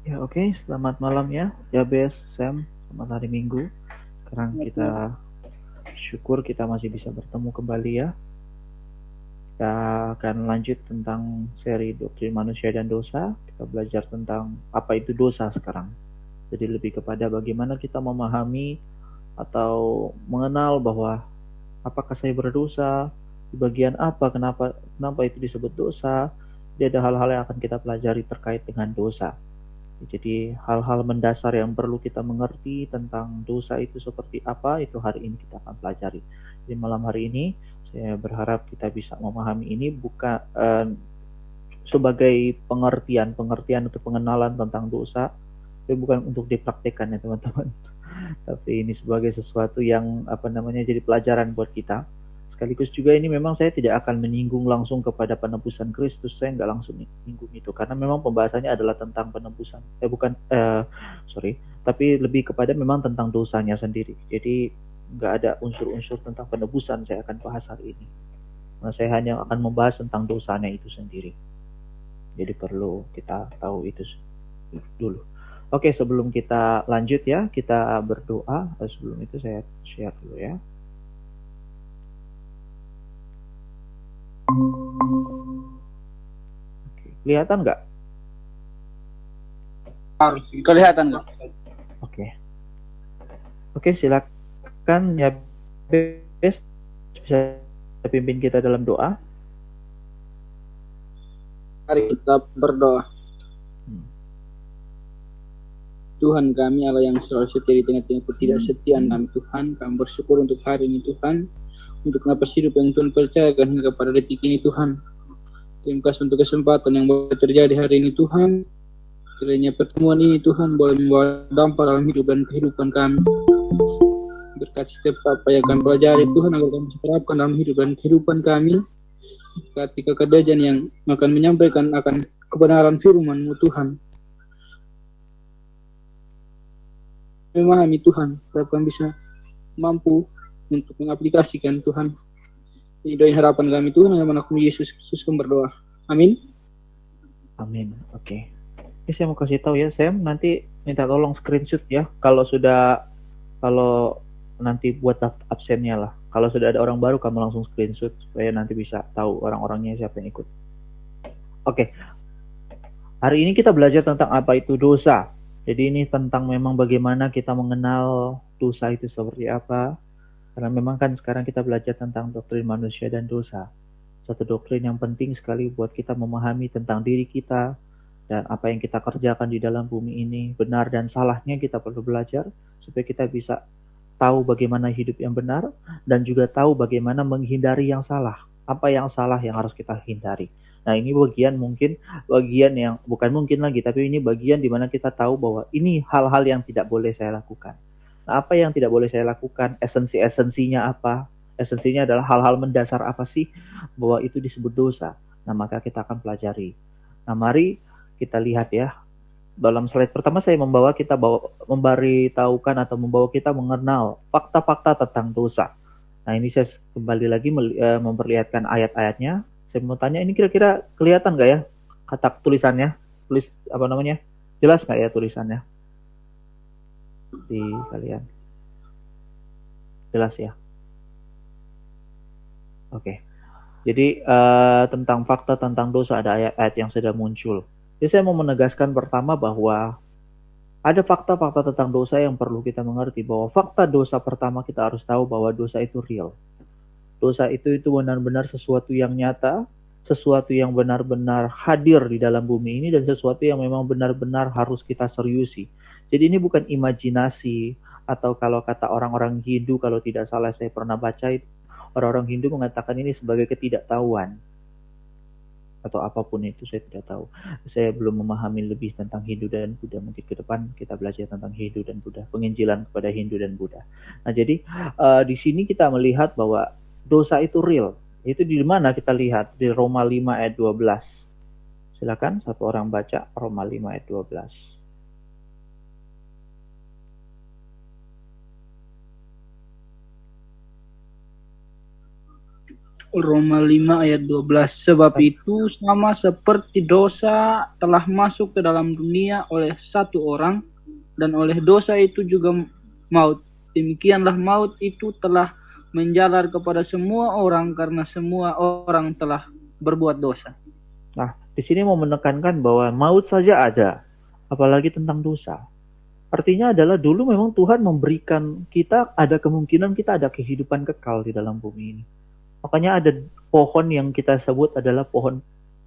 Ya, oke. Selamat malam ya, Jabes, Sam. Selamat hari Minggu. Sekarang kita syukur kita masih bisa bertemu kembali ya. Kita akan lanjut tentang seri doktrin manusia dan dosa. Kita belajar tentang apa itu dosa sekarang. Jadi lebih kepada bagaimana kita memahami atau mengenal bahwa apakah saya berdosa, di bagian apa, kenapa itu disebut dosa. Jadi ada hal-hal yang akan kita pelajari terkait dengan dosa. Jadi hal-hal mendasar yang perlu kita mengerti tentang dosa itu seperti apa, itu hari ini kita akan pelajari. Jadi malam hari ini saya berharap kita bisa memahami ini bukan sebagai pengertian atau pengenalan tentang dosa, tapi bukan untuk dipraktikkan ya teman-teman. Tapi ini sebagai sesuatu yang jadi pelajaran buat kita. Sekaligus juga ini memang saya tidak akan menyinggung langsung kepada penebusan Kristus, saya nggak langsung menyinggung itu karena memang pembahasannya adalah tentang penebusan, tapi lebih kepada memang tentang dosanya sendiri. Jadi nggak ada unsur-unsur tentang penebusan saya akan bahas hari ini. Nah, saya hanya akan membahas tentang dosanya itu sendiri. Jadi perlu kita tahu itu dulu. Oke, sebelum kita lanjut ya, kita berdoa. Sebelum itu saya share dulu ya. Oke, kelihatan nggak? Kelihatan nggak? Oke, silakan ya, Bes, bisa pimpin kita dalam doa. Mari kita berdoa. Tuhan kami, Allah yang selalu setia di tengah-tengah ketidaksetiaan kami, Tuhan. Kami bersyukur untuk hari ini, Tuhan. Untuk napas hidup yang Tuhan percayakan hingga pada detik ini, Tuhan. Terima kasih untuk kesempatan yang boleh terjadi hari ini, Tuhan. Kiranya pertemuan ini, Tuhan, boleh membawa dampak dalam hidup dan kehidupan kami. Berkati setiap apa yang kami pelajari, Tuhan, agar kami terapkan dalam hidup dan kehidupan kami. Ketika kedajan yang akan menyampaikan akan kebenaran firman-Mu, Tuhan. Memahami Tuhan, supaya kami bisa mampu untuk mengaplikasikan Tuhan. Ini doa harapan kami, Tuhan, dalam nama Yesus Kristus kami berdoa. Amin. Amin. Oke. Ini saya mau kasih tahu ya, Sam, nanti minta tolong screenshot ya. Kalau nanti buat absennya lah. Kalau sudah ada orang baru, kamu langsung screenshot supaya nanti bisa tahu orang-orangnya siapa yang ikut. Oke. Hari ini kita belajar tentang apa itu dosa. Jadi ini tentang memang bagaimana kita mengenal dosa itu seperti apa. Karena memang kan sekarang kita belajar tentang doktrin manusia dan dosa. Satu doktrin yang penting sekali buat kita memahami tentang diri kita dan apa yang kita kerjakan di dalam bumi ini. Benar dan salahnya kita perlu belajar supaya kita bisa tahu bagaimana hidup yang benar dan juga tahu bagaimana menghindari yang salah. Apa yang salah yang harus kita hindari. Nah, ini bagian yang bukan mungkin lagi, tapi ini bagian di mana kita tahu bahwa ini hal-hal yang tidak boleh saya lakukan. Nah, apa yang tidak boleh saya lakukan? Esensinya apa? Esensinya adalah hal-hal mendasar apa sih bahwa itu disebut dosa. Nah, maka kita akan pelajari. Nah, mari kita lihat ya. Dalam slide pertama saya membawa kita mengenal fakta-fakta tentang dosa. Nah, ini saya kembali lagi memperlihatkan ayat-ayatnya. Saya mau tanya, ini kira-kira kelihatan nggak ya kata tulisannya? Jelas nggak ya tulisannya di kalian? Jelas ya? Oke. Jadi tentang fakta tentang dosa ada ayat-ayat yang sudah muncul. Jadi saya mau menegaskan pertama bahwa ada fakta-fakta tentang dosa yang perlu kita mengerti, bahwa fakta dosa pertama kita harus tahu bahwa dosa itu real. Dosa itu benar-benar sesuatu yang nyata, sesuatu yang benar-benar hadir di dalam bumi ini, dan sesuatu yang memang benar-benar harus kita seriusi. Jadi ini bukan imajinasi, atau kalau kata orang-orang Hindu, kalau tidak salah saya pernah baca, orang-orang Hindu mengatakan ini sebagai ketidaktahuan. Atau apapun itu, saya tidak tahu. Saya belum memahami lebih tentang Hindu dan Buddha. Mungkin ke depan kita belajar tentang Hindu dan Buddha, penginjilan kepada Hindu dan Buddha. Nah, jadi di sini kita melihat bahwa dosa itu real. Itu di mana kita lihat? Di Roma 5 ayat 12. Silakan satu orang baca Roma 5 ayat 12. Roma 5 ayat 12. Sebab itu sama seperti dosa telah masuk ke dalam dunia oleh satu orang, dan oleh dosa itu juga maut. Demikianlah maut itu telah menjalar kepada semua orang karena semua orang telah berbuat dosa. Nah, di sini mau menekankan bahwa maut saja ada, apalagi tentang dosa. Artinya adalah dulu memang Tuhan memberikan kita, ada kemungkinan kita ada kehidupan kekal di dalam bumi ini. Makanya ada pohon yang kita sebut adalah pohon,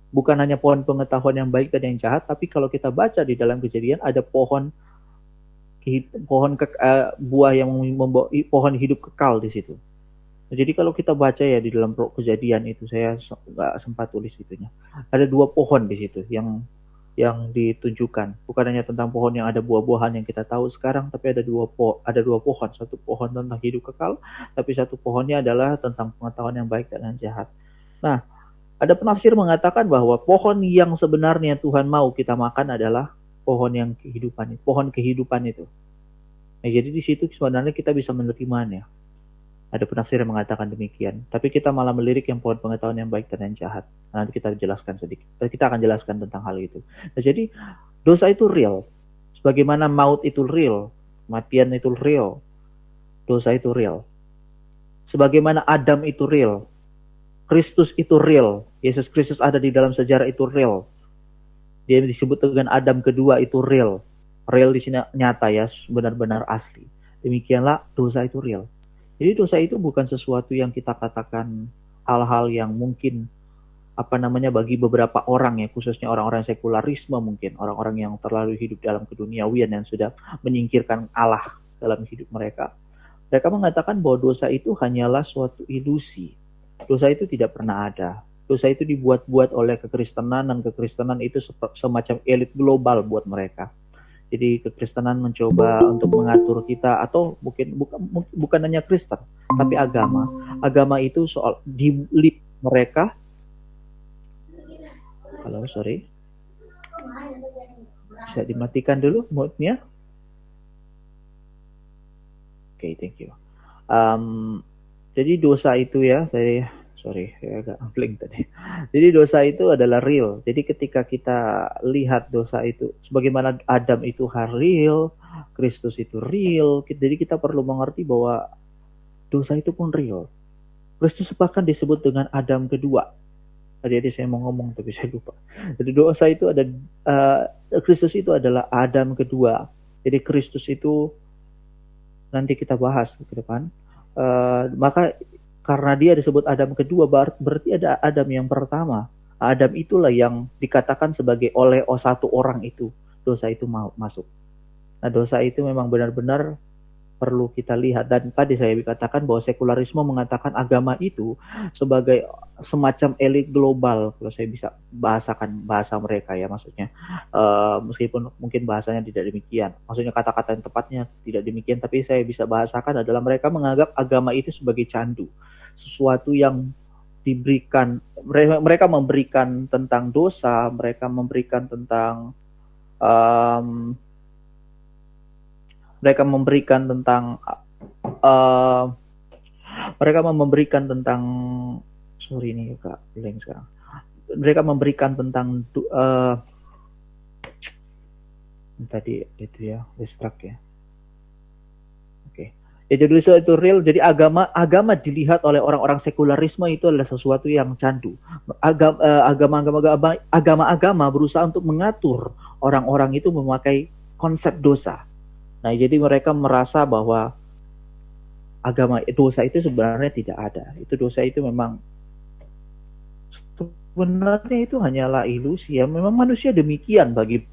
bukan hanya pohon pengetahuan yang baik dan yang jahat, tapi kalau kita baca di dalam Kejadian ada pohon buah yang membawa pohon hidup kekal di situ. Jadi kalau kita baca ya di dalam Kejadian itu, saya nggak sempat tulis itunya. Ada 2 pohon di situ yang ditunjukkan. Bukan hanya tentang pohon yang ada buah-buahan yang kita tahu sekarang, tapi ada dua pohon. Satu pohon tentang hidup kekal, tapi satu pohonnya adalah tentang pengetahuan yang baik dan yang jahat. Nah, ada penafsir mengatakan bahwa pohon yang sebenarnya Tuhan mau kita makan adalah pohon yang pohon kehidupan itu. Nah, jadi di situ sebenarnya kita bisa menerimanya. Ada penafsir yang mengatakan demikian. Tapi kita malah melirik yang pohon pengetahuan yang baik dan yang jahat. Nanti kita jelaskan sedikit. Kita akan jelaskan tentang hal itu. Nah, jadi dosa itu real. Sebagaimana maut itu real, kematian itu real, dosa itu real. Sebagaimana Adam itu real, Kristus itu real, Yesus Kristus ada di dalam sejarah itu real. Dia disebut dengan Adam kedua itu real. Real di sini nyata ya, benar-benar asli. Demikianlah dosa itu real. Jadi dosa itu bukan sesuatu yang kita katakan hal-hal yang mungkin bagi beberapa orang ya, khususnya orang-orang sekularisme mungkin, orang-orang yang terlalu hidup dalam keduniawian yang sudah menyingkirkan Allah dalam hidup mereka. Mereka mengatakan bahwa dosa itu hanyalah suatu ilusi. Dosa itu tidak pernah ada. Dosa itu dibuat-buat oleh kekristenan, dan kekristenan itu semacam elit global buat mereka. Jadi kekristenan mencoba untuk mengatur kita, atau bukan hanya Kristen, tapi agama. Agama itu soal di mereka. Halo, sorry. Bisa dimatikan dulu mute-nya. Oke, thank you. Jadi dosa itu ya, saya agak blank tadi. Jadi dosa itu adalah real. Jadi ketika kita lihat dosa itu, sebagaimana Adam itu real, Kristus itu real, jadi kita perlu mengerti bahwa dosa itu pun real. Kristus bahkan disebut dengan Adam kedua. Tadi saya mau ngomong tapi saya lupa. Jadi dosa itu ada, Kristus itu adalah Adam kedua. Jadi Kristus itu nanti kita bahas ke depan. Maka karena dia disebut Adam kedua, berarti ada Adam yang pertama. Adam itulah yang dikatakan sebagai oleh satu orang itu, dosa itu masuk. Nah, dosa itu memang benar-benar perlu kita lihat. Dan tadi saya katakan bahwa sekularisme mengatakan agama itu sebagai semacam elit global, kalau saya bisa bahasakan bahasa mereka ya, maksudnya meskipun mungkin bahasanya tidak demikian, maksudnya kata-kata yang tepatnya tidak demikian, tapi saya bisa bahasakan adalah mereka menganggap agama itu sebagai candu, sesuatu yang diberikan, mereka memberikan tentang dosa, mereka memberikan tentang mereka memberikan tentang sorry ini Kak, blank sekarang. Mereka memberikan tentang tadi itu ya, distract ya. Oke. Jadi dosa itu real. Jadi agama dilihat oleh orang-orang sekularisme itu adalah sesuatu yang candu. Agama-agama berusaha untuk mengatur orang-orang itu memakai konsep dosa. Nah, jadi mereka merasa bahwa dosa itu sebenarnya tidak ada. Itu dosa itu memang sebenarnya itu hanyalah ilusi ya. Memang manusia demikian, bagi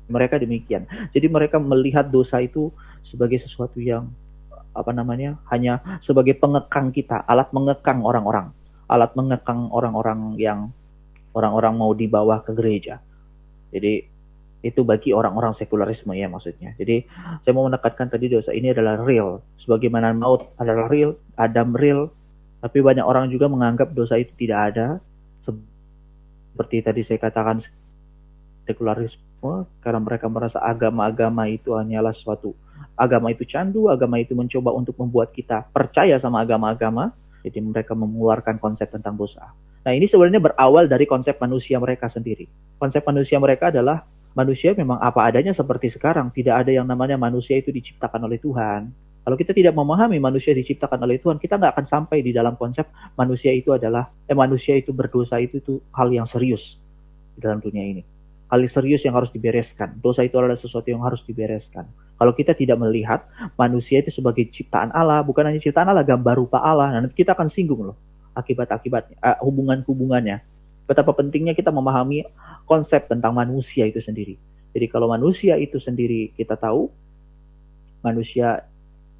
mereka demikian. Jadi mereka melihat dosa itu sebagai sesuatu yang hanya sebagai pengekang kita, alat mengekang orang-orang yang orang-orang mau dibawa ke gereja. Jadi itu bagi orang-orang sekularisme ya maksudnya. Jadi saya mau menekankan tadi dosa ini adalah real. Sebagaimana maut adalah real, Adam real, tapi banyak orang juga menganggap dosa itu tidak ada. Seperti tadi saya katakan sekularisme, karena mereka merasa agama-agama itu hanyalah agama itu candu, agama itu mencoba untuk membuat kita percaya sama agama-agama. Jadi mereka mengeluarkan konsep tentang dosa. Nah, ini sebenarnya berawal dari konsep manusia mereka sendiri. Konsep manusia mereka adalah manusia memang apa adanya seperti sekarang. Tidak ada yang namanya manusia itu diciptakan oleh Tuhan. Kalau kita tidak memahami manusia diciptakan oleh Tuhan, kita nggak akan sampai di dalam konsep manusia itu adalah manusia itu berdosa itu hal yang serius di dalam dunia ini. Hal serius yang harus dibereskan. Dosa itu adalah sesuatu yang harus dibereskan. Kalau kita tidak melihat manusia itu sebagai ciptaan Allah, bukan hanya ciptaan Allah, gambar rupa Allah, nanti kita akan singgung loh akibat-akibatnya, hubungan-hubungannya. Betapa pentingnya kita memahami konsep tentang manusia itu sendiri. Jadi kalau manusia itu sendiri kita tahu, manusia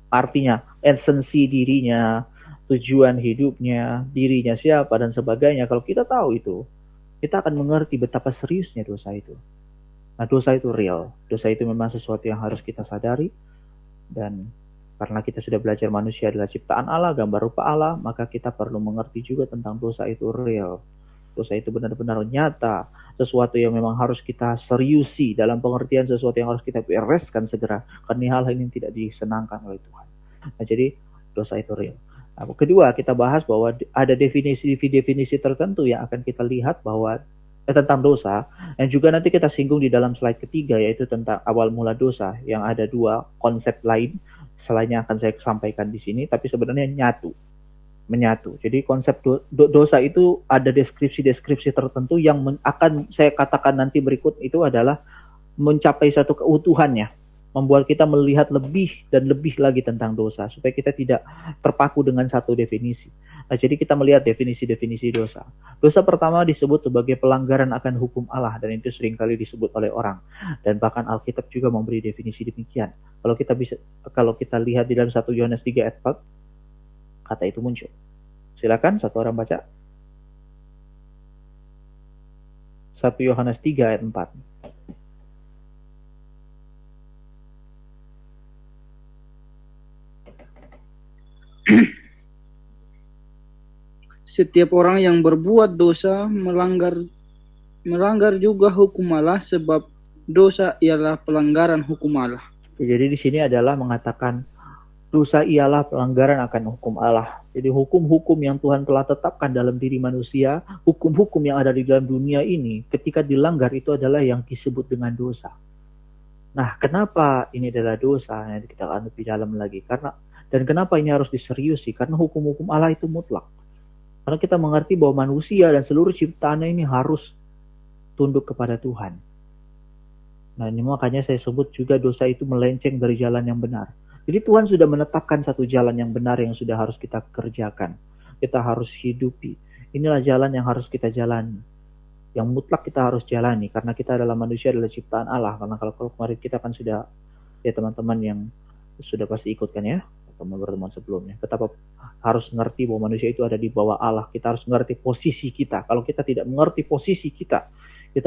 artinya esensi dirinya, tujuan hidupnya, dirinya siapa dan sebagainya. Kalau kita tahu itu, kita akan mengerti betapa seriusnya dosa itu. Nah, dosa itu real. Dosa itu memang sesuatu yang harus kita sadari. Dan karena kita sudah belajar manusia adalah ciptaan Allah, gambar rupa Allah, maka kita perlu mengerti juga tentang dosa itu real. Dosa itu benar-benar nyata. Sesuatu yang memang harus kita seriusi dalam pengertian sesuatu yang harus kita bereskan segera. Karena hal ini tidak disenangkan oleh Tuhan. Nah, jadi dosa itu real. Nah, kedua, kita bahas bahwa ada definisi-definisi tertentu yang akan kita lihat bahwa tentang dosa, yang juga nanti kita singgung di dalam slide ketiga, yaitu tentang awal mula dosa, yang ada dua konsep lain selainnya akan saya sampaikan di sini, tapi sebenarnya menyatu. Jadi konsep dosa itu ada deskripsi-deskripsi tertentu yang akan saya katakan nanti berikut itu adalah mencapai satu keutuhannya, membuat kita melihat lebih dan lebih lagi tentang dosa, supaya kita tidak terpaku dengan satu definisi. Nah, jadi kita melihat definisi-definisi dosa. Dosa pertama disebut sebagai pelanggaran akan hukum Allah, dan itu seringkali disebut oleh orang. Dan bahkan Alkitab juga memberi definisi demikian. Kalau kita lihat di dalam 1 Yohanes 3 ayat 4, kata itu muncul. Silakan satu orang baca. 1 Yohanes 3 ayat 4. Setiap orang yang berbuat dosa melanggar juga hukum Allah, sebab dosa ialah pelanggaran hukum Allah. Jadi di sini adalah mengatakan dosa ialah pelanggaran akan hukum Allah. Jadi hukum-hukum yang Tuhan telah tetapkan dalam diri manusia, hukum-hukum yang ada di dalam dunia ini, ketika dilanggar itu adalah yang disebut dengan dosa. Nah, kenapa ini adalah dosa? Nanti kita akan lebih dalam lagi. Dan kenapa ini harus diseriusi? Karena hukum-hukum Allah itu mutlak. Karena kita mengerti bahwa manusia dan seluruh ciptaannya ini harus tunduk kepada Tuhan. Nah, ini makanya saya sebut juga dosa itu melenceng dari jalan yang benar. Jadi Tuhan sudah menetapkan satu jalan yang benar yang sudah harus kita kerjakan. Kita harus hidupi. Inilah jalan yang harus kita jalani. Yang mutlak kita harus jalani. Karena kita adalah manusia, adalah ciptaan Allah. Karena kalau kemarin kita kan sudah, ya teman-teman yang sudah pasti ikutkan ya, pertemuan sebelumnya. Betapa harus ngerti bahwa manusia itu ada di bawah Allah. Kita harus ngerti posisi kita. Kalau kita tidak mengerti posisi kita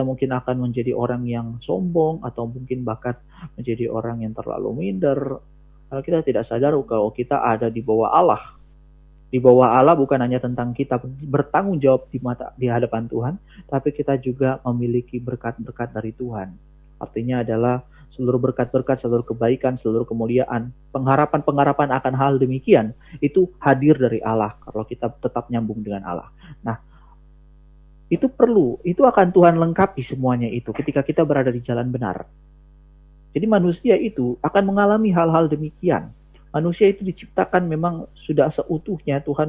mungkin akan menjadi orang yang sombong, atau mungkin bahkan menjadi orang yang terlalu minder. Kalau kita tidak sadar kalau kita ada di bawah Allah. Di bawah Allah bukan hanya tentang kita bertanggung jawab di hadapan Tuhan, tapi kita juga memiliki berkat-berkat dari Tuhan. Artinya adalah seluruh berkat-berkat, seluruh kebaikan, seluruh kemuliaan, pengharapan-pengharapan akan hal demikian, itu hadir dari Allah kalau kita tetap nyambung dengan Allah. Nah, itu akan Tuhan lengkapi semuanya itu ketika kita berada di jalan benar. Jadi manusia itu akan mengalami hal-hal demikian. Manusia itu diciptakan memang sudah seutuhnya, Tuhan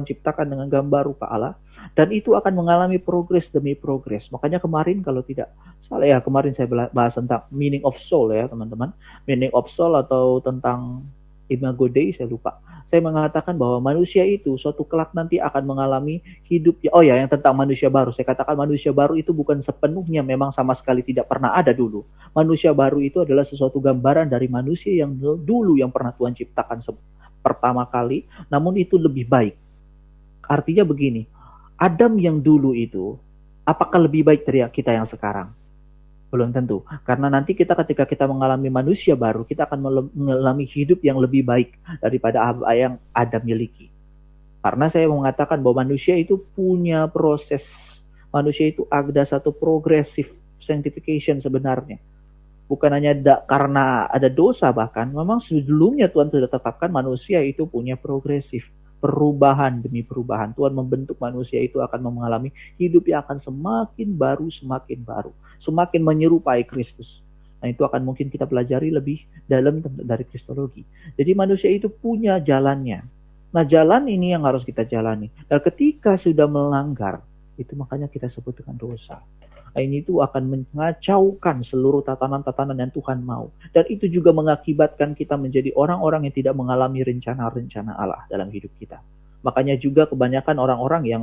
ciptakan dengan gambar rupa Allah, dan itu akan mengalami progres demi progres. Makanya kemarin kalau tidak salah ya, kemarin saya bahas tentang meaning of soul ya teman-teman. Meaning of soul atau tentang Imago Dei, saya lupa. Saya mengatakan bahwa manusia itu suatu kelak nanti akan mengalami hidup, yang tentang manusia baru. Saya katakan manusia baru itu bukan sepenuhnya memang sama sekali tidak pernah ada dulu. Manusia baru itu adalah sesuatu gambaran dari manusia yang dulu yang pernah Tuhan ciptakan pertama kali, namun itu lebih baik. Artinya begini, Adam yang dulu itu, apakah lebih baik dari kita yang sekarang? Belum tentu. Karena nanti ketika kita mengalami manusia baru, kita akan mengalami hidup yang lebih baik daripada apa yang Adam miliki. Karena saya mengatakan bahwa manusia itu punya proses. Manusia itu ada satu progressive sanctification sebenarnya. Bukan hanya karena ada dosa, bahkan memang sebelumnya Tuhan sudah tetapkan manusia itu punya progresif. perubahan demi perubahan. Tuhan membentuk manusia itu akan mengalami hidup yang akan semakin baru, semakin menyerupai Kristus. Nah, itu akan mungkin kita pelajari lebih dalam dari kristologi. Jadi manusia itu punya jalannya. Nah, jalan ini yang harus kita jalani. Dan ketika sudah melanggar, itu makanya kita sebut dengan dosa. Nah, ini itu akan mengacaukan seluruh tatanan-tatanan yang Tuhan mau. Dan itu juga mengakibatkan kita menjadi orang-orang yang tidak mengalami rencana-rencana Allah dalam hidup kita. Makanya juga kebanyakan orang-orang yang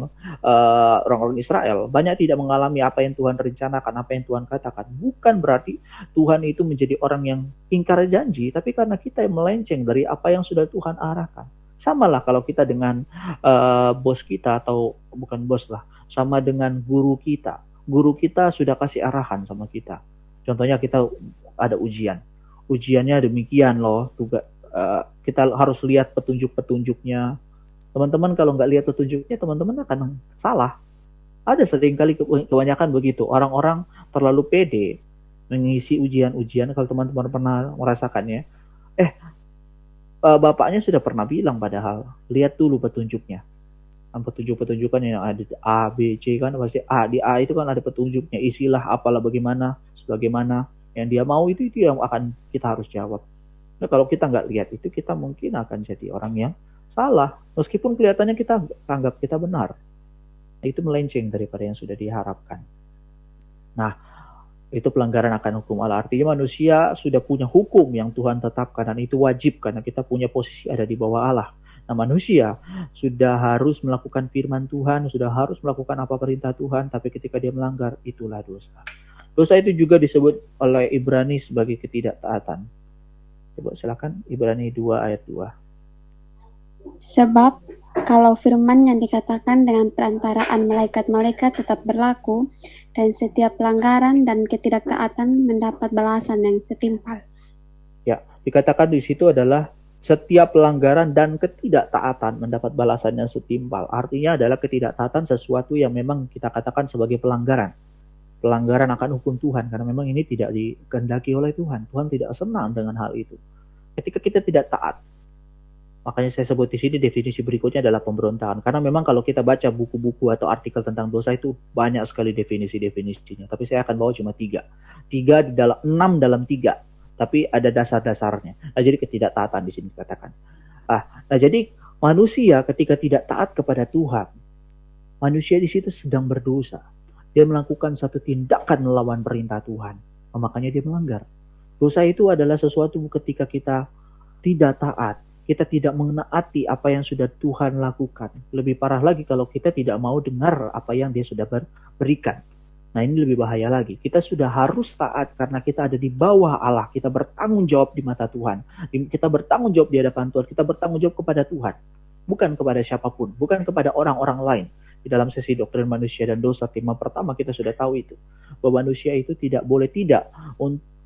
orang-orang Israel banyak tidak mengalami apa yang Tuhan rencanakan, apa yang Tuhan katakan. Bukan berarti Tuhan itu menjadi orang yang ingkar janji, tapi karena kita yang melenceng dari apa yang sudah Tuhan arahkan. Sama lah kalau kita dengan bos kita, atau bukan bos lah, sama dengan guru kita. Guru kita sudah kasih arahan sama kita. Contohnya kita ada ujian. Ujiannya demikian loh, tugas kita harus lihat petunjuk-petunjuknya. Teman-teman kalau nggak lihat petunjuknya, teman-teman akan salah. Ada seringkali kebanyakan begitu. Orang-orang terlalu pede mengisi ujian-ujian. Kalau teman-teman pernah merasakannya, bapaknya sudah pernah bilang padahal, lihat dulu petunjuknya. Petunjuk-petunjukan yang ada di A, B, C kan pasti A. Di A itu kan ada petunjuknya, isilah apalah bagaimana, sebagaimana yang dia mau, itu yang akan kita harus jawab. Nah, kalau kita nggak lihat itu, kita mungkin akan jadi orang yang salah, meskipun kelihatannya kita anggap kita benar. Itu melenceng daripada yang sudah diharapkan. Nah, itu pelanggaran akan hukum Allah. Artinya manusia sudah punya hukum yang Tuhan tetapkan, dan itu wajib karena kita punya posisi ada di bawah Allah. Nah, manusia sudah harus melakukan firman Tuhan, sudah harus melakukan apa perintah Tuhan, tapi ketika dia melanggar, itulah dosa. Dosa itu juga disebut oleh Ibrani sebagai ketidaktaatan. Coba silakan Ibrani 2 ayat 2. Sebab kalau firman yang dikatakan dengan perantaraan malaikat-malaikat tetap berlaku, dan setiap pelanggaran dan ketidaktaatan mendapat balasan yang setimpal. Ya, dikatakan di situ adalah setiap pelanggaran dan ketidaktaatan mendapat balasan yang setimpal. Artinya adalah ketidaktaatan sesuatu yang memang kita katakan sebagai pelanggaran. Pelanggaran akan hukum Tuhan, karena memang ini tidak dikehendaki oleh Tuhan. Tuhan tidak senang dengan hal itu. Ketika kita tidak taat, makanya saya sebut di sini definisi berikutnya adalah pemberontakan. Karena memang kalau kita baca buku-buku atau artikel tentang dosa itu banyak sekali definisi-definisinya. Tapi saya akan bawa cuma 3. 6 dalam 3. Tapi ada dasar-dasarnya. Nah, jadi ketidaktaatan di sini dikatakan. Nah, jadi manusia ketika tidak taat kepada Tuhan, manusia di situ sedang berdosa. Dia melakukan satu tindakan melawan perintah Tuhan. Makanya dia melanggar. Dosa itu adalah sesuatu ketika kita tidak taat, kita tidak menaati apa yang sudah Tuhan lakukan. Lebih parah lagi kalau kita tidak mau dengar apa yang dia sudah berikan. Nah, ini lebih bahaya lagi. Kita sudah harus taat karena kita ada di bawah Allah. Kita bertanggung jawab di mata Tuhan. Kita bertanggung jawab di hadapan Tuhan. Kita bertanggung jawab kepada Tuhan. Bukan kepada siapapun. Bukan kepada orang-orang lain. Di dalam sesi doktrin manusia dan dosa, tema pertama kita sudah tahu itu. Bahwa manusia itu tidak boleh tidak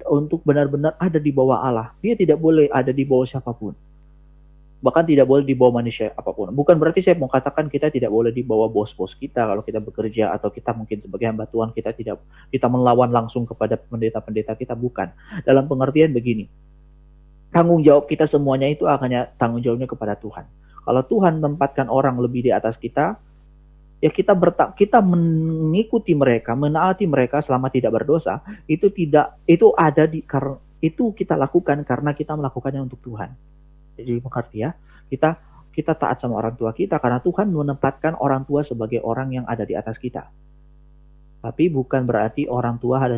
untuk benar-benar ada di bawah Allah. Dia tidak boleh ada di bawah siapapun. Bahkan tidak boleh dibawa manusia apapun. Bukan berarti saya mau katakan kita tidak boleh dibawa bos-bos kita kalau kita bekerja, atau kita mungkin sebagai hamba Tuhan kita melawan langsung kepada pendeta-pendeta kita, bukan. Dalam pengertian begini, tanggung jawab kita semuanya itu akan tanggung jawabnya kepada Tuhan. Kalau Tuhan tempatkan orang lebih di atas kita, ya kita mengikuti mereka, menaati mereka selama tidak berdosa, itu kita lakukan karena kita melakukannya untuk Tuhan. Jadi mengerti ya, kita taat sama orang tua kita karena Tuhan menempatkan orang tua sebagai orang yang ada di atas kita. Tapi bukan berarti orang tua ada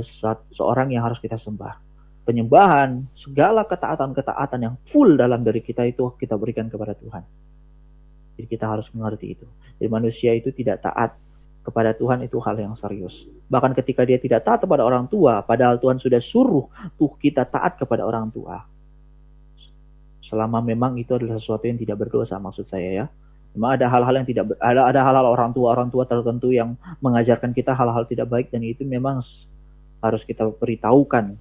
seorang yang harus kita sembah. Penyembahan, segala ketaatan-ketaatan yang full dalam diri kita itu kita berikan kepada Tuhan. Jadi kita harus mengerti itu. Jadi manusia itu tidak taat kepada Tuhan, itu hal yang serius. Bahkan ketika dia tidak taat kepada orang tua, padahal Tuhan sudah suruh kita taat kepada orang tua. Selama memang itu adalah sesuatu yang tidak berdosa, maksud saya ya. Memang ada hal-hal yang tidak ada hal-hal orang tua tertentu yang mengajarkan kita hal-hal tidak baik, dan itu memang harus kita beritahukan,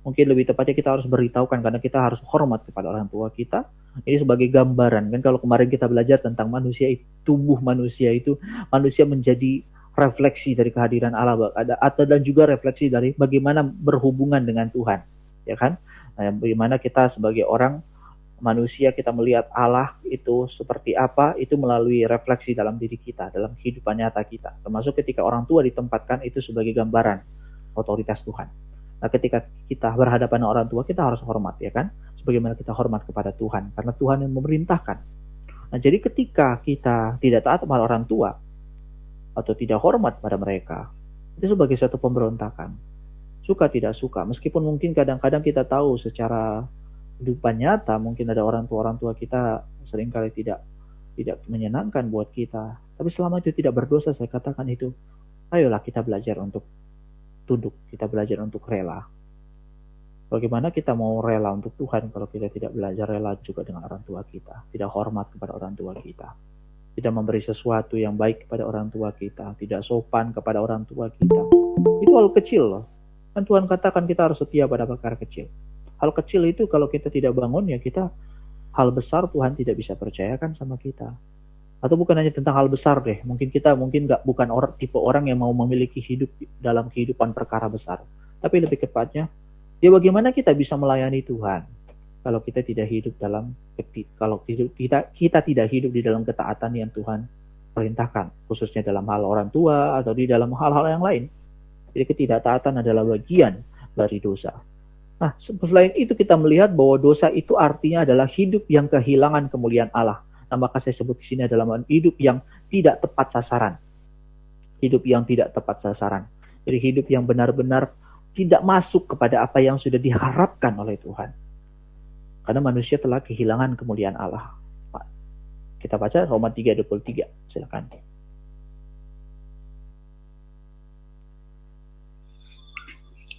mungkin lebih tepatnya kita harus beritahukan karena kita harus hormat kepada orang tua kita. Ini sebagai gambaran kan, kalau kemarin kita belajar tentang manusia, tubuh manusia itu manusia menjadi refleksi dari kehadiran Allah, dan juga refleksi dari bagaimana berhubungan dengan Tuhan, ya kan? Nah, bagaimana kita sebagai orang manusia kita melihat Allah itu seperti apa, itu melalui refleksi dalam diri kita, dalam kehidupan nyata kita. Termasuk ketika orang tua ditempatkan itu sebagai gambaran otoritas Tuhan. Nah, ketika kita berhadapan dengan orang tua, kita harus hormat, ya kan? Sebagaimana kita hormat kepada Tuhan, karena Tuhan yang memerintahkan. Nah, jadi ketika kita tidak taat kepada orang tua, atau tidak hormat pada mereka, itu sebagai suatu pemberontakan. Suka tidak suka, meskipun mungkin kadang-kadang kita tahu secara kehidupan nyata, mungkin ada orang tua kita seringkali tidak menyenangkan buat kita. Tapi selama itu tidak berdosa, saya katakan itu, ayolah kita belajar untuk tunduk, kita belajar untuk rela. Bagaimana kita mau rela untuk Tuhan kalau kita tidak belajar rela juga dengan orang tua kita, tidak hormat kepada orang tua kita, tidak memberi sesuatu yang baik kepada orang tua kita, tidak sopan kepada orang tua kita. Itu hal kecil loh. Kan Tuhan katakan kita harus setia pada perkara kecil. Hal kecil itu kalau kita tidak bangun, ya kita, hal besar Tuhan tidak bisa percayakan sama kita. Atau bukan hanya tentang hal besar deh, mungkin kita bukan tipe orang yang mau memiliki hidup dalam kehidupan perkara besar, tapi lebih tepatnya, ya bagaimana kita bisa melayani Tuhan kalau kita tidak hidup kita tidak hidup di dalam ketaatan yang Tuhan perintahkan, khususnya dalam hal orang tua atau di dalam hal-hal yang lain. Jadi ketidaktaatan adalah bagian dari dosa. Nah, selain itu kita melihat bahwa dosa itu artinya adalah hidup yang kehilangan kemuliaan Allah. Nah, maka saya sebut di sini adalah hidup yang tidak tepat sasaran. Hidup yang tidak tepat sasaran. Jadi hidup yang benar-benar tidak masuk kepada apa yang sudah diharapkan oleh Tuhan. Karena manusia telah kehilangan kemuliaan Allah. Kita baca Roma 3:23. Silakan.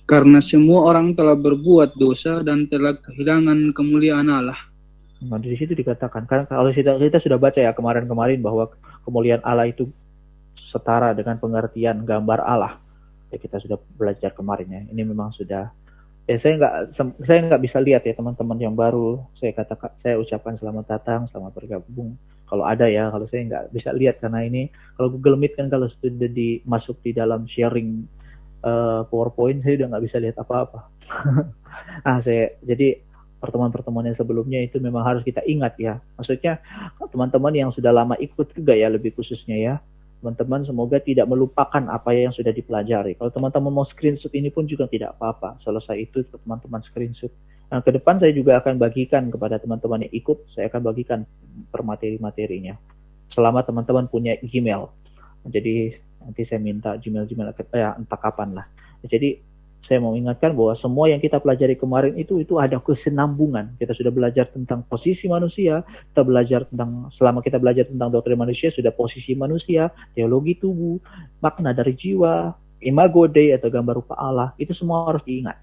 Karena semua orang telah berbuat dosa dan telah kehilangan kemuliaan Allah. Nah, di situ dikatakan, karena kalau kita sudah baca ya kemarin bahwa kemuliaan Allah itu setara dengan pengertian gambar Allah. Ya, kita sudah belajar kemarin ya. Ini memang sudah. Ya, saya nggak bisa lihat ya teman-teman yang baru. Saya ucapkan selamat datang, selamat bergabung. Kalau ada ya, kalau saya nggak bisa lihat karena ini kalau Google Meet kan kalau sudah masuk di dalam sharing PowerPoint saya udah nggak bisa lihat apa-apa. Jadi pertemuan-pertemuan yang sebelumnya itu memang harus kita ingat ya. Maksudnya teman-teman yang sudah lama ikut juga ya, lebih khususnya ya, teman-teman semoga tidak melupakan apa yang sudah dipelajari. Kalau teman-teman mau screenshot ini pun juga tidak apa-apa. Selesai itu teman-teman screenshot. Nah, ke depan saya juga akan bagikan kepada teman-teman yang ikut, saya akan bagikan per materi-materinya. Selama teman-teman punya Gmail. Jadi nanti saya minta Gmail entah kapan lah. Jadi saya mau ingatkan bahwa semua yang kita pelajari kemarin itu ada kesinambungan. Kita sudah belajar tentang posisi manusia, selama kita belajar tentang doktrin manusia, sudah posisi manusia, teologi tubuh, makna dari jiwa, imago Dei atau gambar rupa Allah, itu semua harus diingat.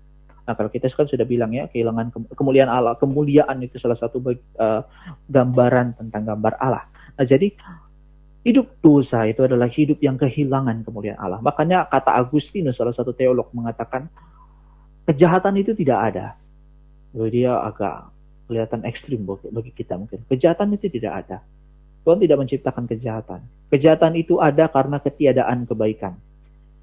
Nah, kalau kita kan sudah bilang ya, kehilangan kemuliaan Allah, kemuliaan itu salah satu gambaran tentang gambar Allah. Nah, jadi hidup dosa itu adalah hidup yang kehilangan kemuliaan Allah. Makanya kata Agustinus, salah satu teolog, mengatakan kejahatan itu tidak ada. Dia agak kelihatan ekstrim bagi kita mungkin. Kejahatan itu tidak ada. Tuhan tidak menciptakan kejahatan. Kejahatan itu ada karena ketiadaan kebaikan.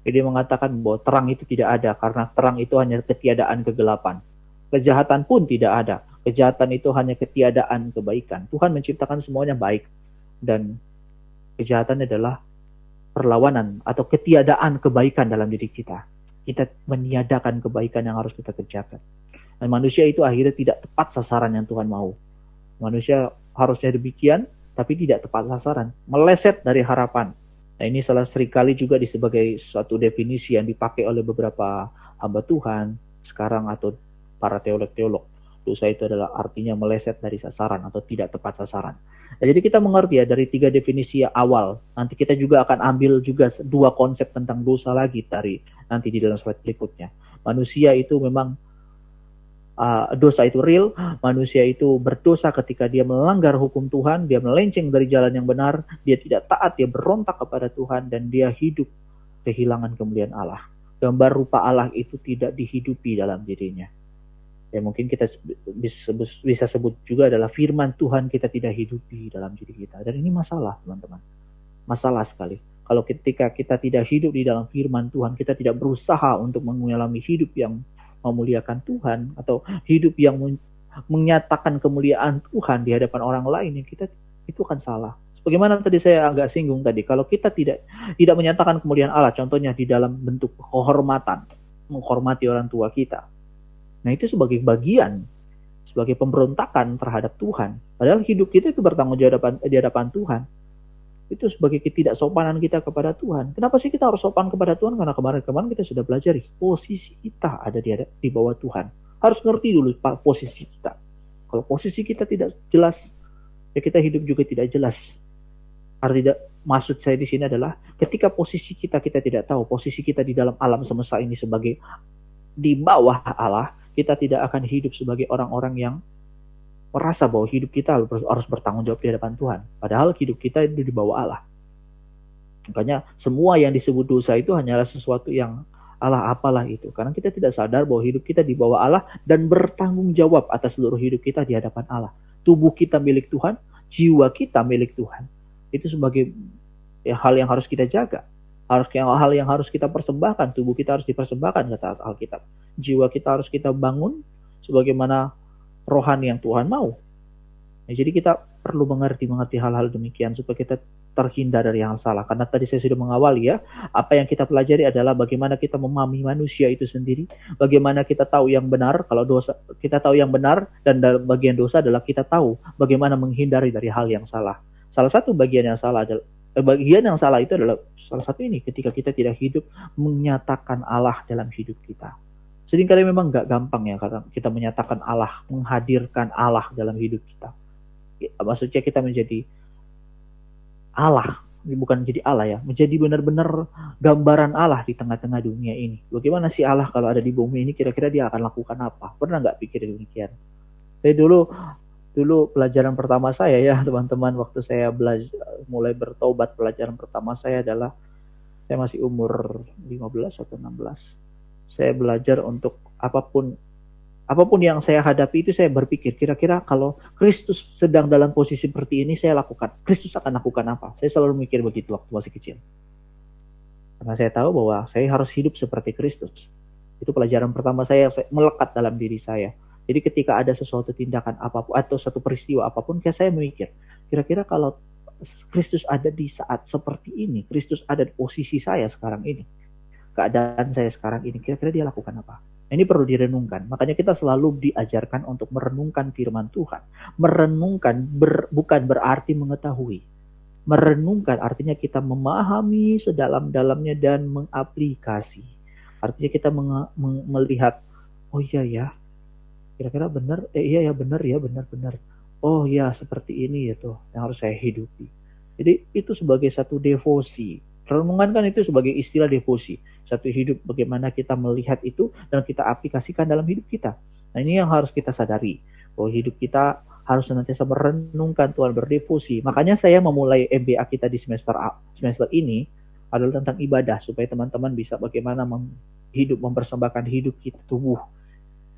Jadi dia mengatakan bahwa terang itu tidak ada karena terang itu hanya ketiadaan kegelapan. Kejahatan pun tidak ada. Kejahatan itu hanya ketiadaan kebaikan. Tuhan menciptakan semuanya baik. Dan kejahatan adalah perlawanan atau ketiadaan kebaikan dalam diri kita. Kita meniadakan kebaikan yang harus kita kerjakan. Dan manusia itu akhirnya tidak tepat sasaran yang Tuhan mau. Manusia harusnya demikian, tapi tidak tepat sasaran. Meleset dari harapan. Nah, ini seringkali juga sebagai suatu definisi yang dipakai oleh beberapa hamba Tuhan sekarang atau para teolog-teolog. Dosa itu adalah artinya meleset dari sasaran atau tidak tepat sasaran. Nah, jadi kita mengerti ya dari 3 definisi awal. Nanti kita juga akan ambil juga 2 konsep tentang dosa lagi nanti di dalam slide berikutnya. Manusia itu memang dosa itu real. Manusia itu berdosa ketika dia melanggar hukum Tuhan, dia melenceng dari jalan yang benar, dia tidak taat, dia berontak kepada Tuhan, dan dia hidup kehilangan kemuliaan Allah. Gambar rupa Allah itu tidak dihidupi dalam dirinya. Ya, mungkin kita bisa sebut juga adalah firman Tuhan kita tidak hidupi dalam diri kita. Dan ini masalah, teman-teman. Masalah sekali. Kalau ketika kita tidak hidup di dalam firman Tuhan, kita tidak berusaha untuk mengalami hidup yang memuliakan Tuhan, atau hidup yang menyatakan kemuliaan Tuhan di hadapan orang lain, ya kita itu akan salah. Sebagaimana tadi saya agak singgung tadi, kalau kita tidak menyatakan kemuliaan Allah, contohnya di dalam bentuk kehormatan, menghormati orang tua kita, nah itu sebagai bagian, sebagai pemberontakan terhadap Tuhan. Padahal hidup kita itu bertanggung jawab di hadapan Tuhan. Itu sebagai ketidaksopanan kita kepada Tuhan. Kenapa sih kita harus sopan kepada Tuhan? Karena kemarin-kemarin kita sudah belajar posisi kita ada di bawah Tuhan. Harus ngerti dulu posisi kita. Kalau posisi kita tidak jelas, ya kita hidup juga tidak jelas. Maksud saya di sini adalah ketika posisi kita tidak tahu, posisi kita di dalam alam semesta ini sebagai di bawah Allah, kita tidak akan hidup sebagai orang-orang yang merasa bahwa hidup kita harus bertanggung jawab di hadapan Tuhan. Padahal hidup kita itu di bawah Allah. Makanya semua yang disebut dosa itu hanyalah sesuatu yang Allah apalah itu. Karena kita tidak sadar bahwa hidup kita di bawah Allah dan bertanggung jawab atas seluruh hidup kita di hadapan Allah. Tubuh kita milik Tuhan, jiwa kita milik Tuhan. Itu sebagai hal yang harus kita jaga. Hal yang harus kita persembahkan. Tubuh kita harus dipersembahkan, kata Alkitab. Jiwa kita harus kita bangun sebagaimana rohani yang Tuhan mau. Nah, jadi kita perlu mengerti hal-hal demikian supaya kita terhindar dari yang salah. Karena tadi saya sudah mengawali ya, apa yang kita pelajari adalah bagaimana kita memahami manusia itu sendiri, bagaimana kita tahu yang benar. Kalau dosa, kita tahu yang benar, dan dalam bagian dosa adalah kita tahu bagaimana menghindari dari hal yang salah. Salah satu bagian yang salah itu adalah salah satu ini, ketika kita tidak hidup menyatakan Allah dalam hidup kita. Seringkali memang nggak gampang ya kita menyatakan Allah, menghadirkan Allah dalam hidup kita. Maksudnya kita menjadi Allah, bukan menjadi Allah ya, menjadi benar-benar gambaran Allah di tengah-tengah dunia ini. Bagaimana sih Allah kalau ada di bumi ini, kira-kira dia akan lakukan apa? Pernah nggak pikir demikian? Saya dulu pelajaran pertama saya ya teman-teman, waktu saya mulai bertobat, pelajaran pertama saya adalah saya masih umur 15 atau 16. Saya belajar untuk apapun yang saya hadapi itu saya berpikir, kira-kira kalau Kristus sedang dalam posisi seperti ini saya lakukan, Kristus akan lakukan apa? Saya selalu mikir begitu waktu masih kecil. Karena saya tahu bahwa saya harus hidup seperti Kristus. Itu pelajaran pertama saya melekat dalam diri saya. Jadi ketika ada sesuatu tindakan apapun atau satu peristiwa apapun, saya memikir, kira-kira kalau Kristus ada di saat seperti ini, Kristus ada di posisi saya sekarang ini, keadaan saya sekarang ini, kira-kira dia lakukan apa? Ini perlu direnungkan. Makanya kita selalu diajarkan untuk merenungkan firman Tuhan. Merenungkan bukan berarti mengetahui. Merenungkan artinya kita memahami sedalam-dalamnya dan mengaplikasi. Artinya kita melihat, oh iya ya, kira-kira benar, iya ya benar ya, benar-benar. Oh ya, seperti ini ya tuh yang harus saya hidupi. Jadi itu sebagai satu devosi. Renungan kan itu sebagai istilah devosi. Satu hidup bagaimana kita melihat itu dan kita aplikasikan dalam hidup kita. Nah ini yang harus kita sadari. Bahwa hidup kita harus senantiasa merenungkan Tuhan, berdevosi. Makanya saya memulai MBA kita di semester ini adalah tentang ibadah. Supaya teman-teman bisa bagaimana mempersembahkan hidup kita, tubuh,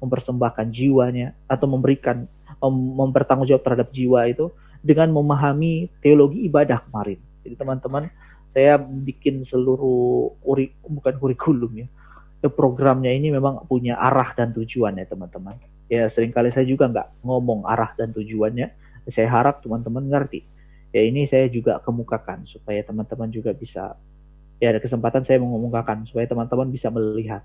mempersembahkan jiwanya, atau mempertanggung jawab terhadap jiwa itu dengan memahami teologi ibadah kemarin. Jadi teman-teman, saya bikin seluruh bukan kurikulum ya, programnya ini memang punya arah dan tujuan ya teman-teman. Ya seringkali saya juga nggak ngomong arah dan tujuannya. Saya harap teman-teman ngerti. Ya ini saya juga kemukakan supaya teman-teman juga bisa, ya ada kesempatan saya mengemukakan supaya teman-teman bisa melihat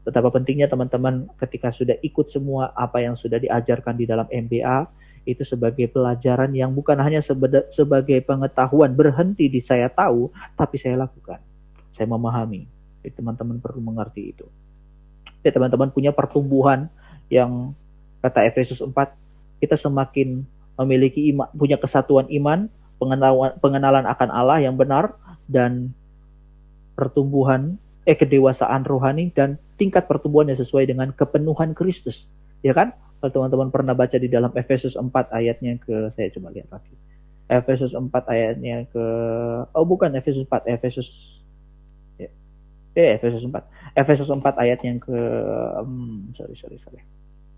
betapa pentingnya teman-teman ketika sudah ikut semua apa yang sudah diajarkan di dalam MBA, itu sebagai pelajaran yang bukan hanya sebagai pengetahuan berhenti di saya tahu, tapi saya lakukan, saya memahami. Jadi teman-teman perlu mengerti itu. Ya, teman-teman punya pertumbuhan yang kata Efesus 4, kita semakin memiliki iman, punya kesatuan iman, pengenalan akan Allah yang benar, dan pertumbuhan kedewasaan rohani, dan tingkat pertumbuhannya sesuai dengan kepenuhan Kristus. Ya kan? Kalau teman-teman pernah baca di dalam Efesus 4 ayatnya ke, saya coba lihat lagi. Efesus 4 ayatnya ke, Efesus 4 ayat yang ke, sorry.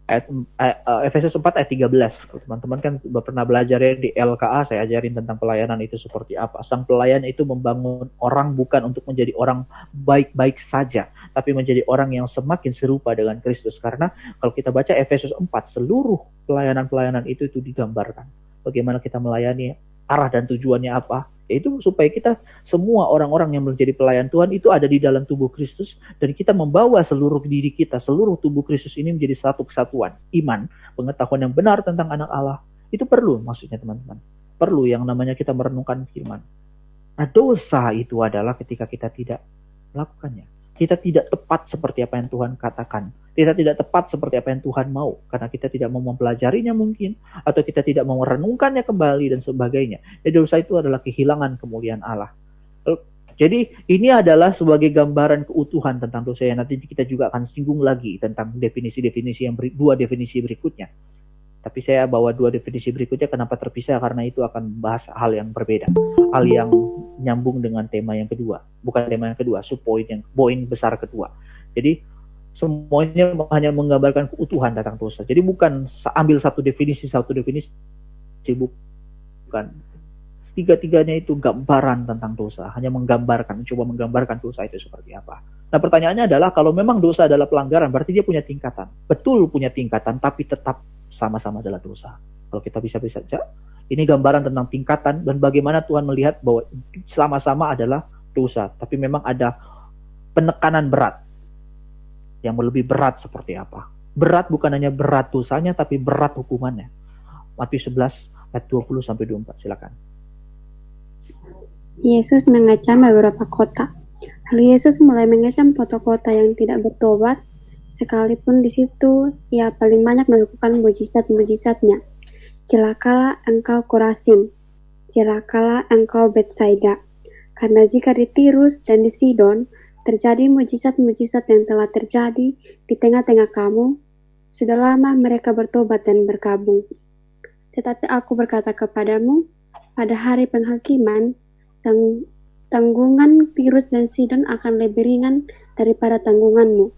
Efesus 4 ayat 13. Teman-teman kan pernah belajar ya di LKA, saya ajarin tentang pelayanan itu seperti apa. Sang pelayan itu membangun orang bukan untuk menjadi orang baik-baik saja, tapi menjadi orang yang semakin serupa dengan Kristus. Karena kalau kita baca Efesus 4, seluruh pelayanan-pelayanan itu digambarkan. Bagaimana kita melayani, arah dan tujuannya apa, yaitu supaya kita semua orang-orang yang menjadi pelayan Tuhan itu ada di dalam tubuh Kristus, dan kita membawa seluruh diri kita, seluruh tubuh Kristus ini menjadi satu kesatuan. Iman, pengetahuan yang benar tentang anak Allah, itu perlu maksudnya teman-teman. Perlu yang namanya kita merenungkan firman. Nah, dosa itu adalah ketika kita tidak melakukannya. Kita tidak tepat seperti apa yang Tuhan katakan. Kita tidak tepat seperti apa yang Tuhan mau. Karena kita tidak mau mempelajarinya mungkin. Atau kita tidak mau merenungkannya kembali dan sebagainya. Jadi dosa itu adalah kehilangan kemuliaan Allah. Jadi ini adalah sebagai gambaran keutuhan tentang dosa yang nanti kita juga akan singgung lagi tentang definisi-definisi yang dua definisi berikutnya. Tapi saya bawa dua definisi berikutnya kenapa terpisah, karena itu akan membahas hal yang berbeda. Hal yang nyambung dengan tema yang kedua. Bukan tema yang kedua, poin besar kedua. Jadi semuanya hanya menggambarkan keutuhan tentang dosa. Jadi bukan ambil satu definisi, bukan. Tiga-tiganya itu gambaran tentang dosa. Hanya coba menggambarkan dosa itu seperti apa. Nah pertanyaannya adalah, kalau memang dosa adalah pelanggaran, berarti dia punya tingkatan. Betul punya tingkatan, tapi tetap sama-sama adalah dosa. Kalau kita bisa saja, ini gambaran tentang tingkatan dan bagaimana Tuhan melihat bahwa sama-sama adalah dosa. Tapi memang ada penekanan berat. Yang lebih berat seperti apa? Berat bukan hanya berat dosanya, tapi berat hukumannya. Matius 11 ayat 20-24, silakan. Yesus mengecam beberapa kota. Lalu Yesus mulai mengecam kota-kota yang tidak bertobat, sekalipun di situ ia paling banyak melakukan mujizat-mujizatnya. Celakalah engkau Korazim, celakalah engkau Betsaida, karena jika di Tirus dan di Sidon terjadi mujizat-mujizat yang telah terjadi di tengah-tengah kamu, sudah lama mereka bertobat dan berkabung. Tetapi aku berkata kepadamu, pada hari penghakiman, tanggungan Tirus dan Sidon akan lebih ringan daripada tanggunganmu.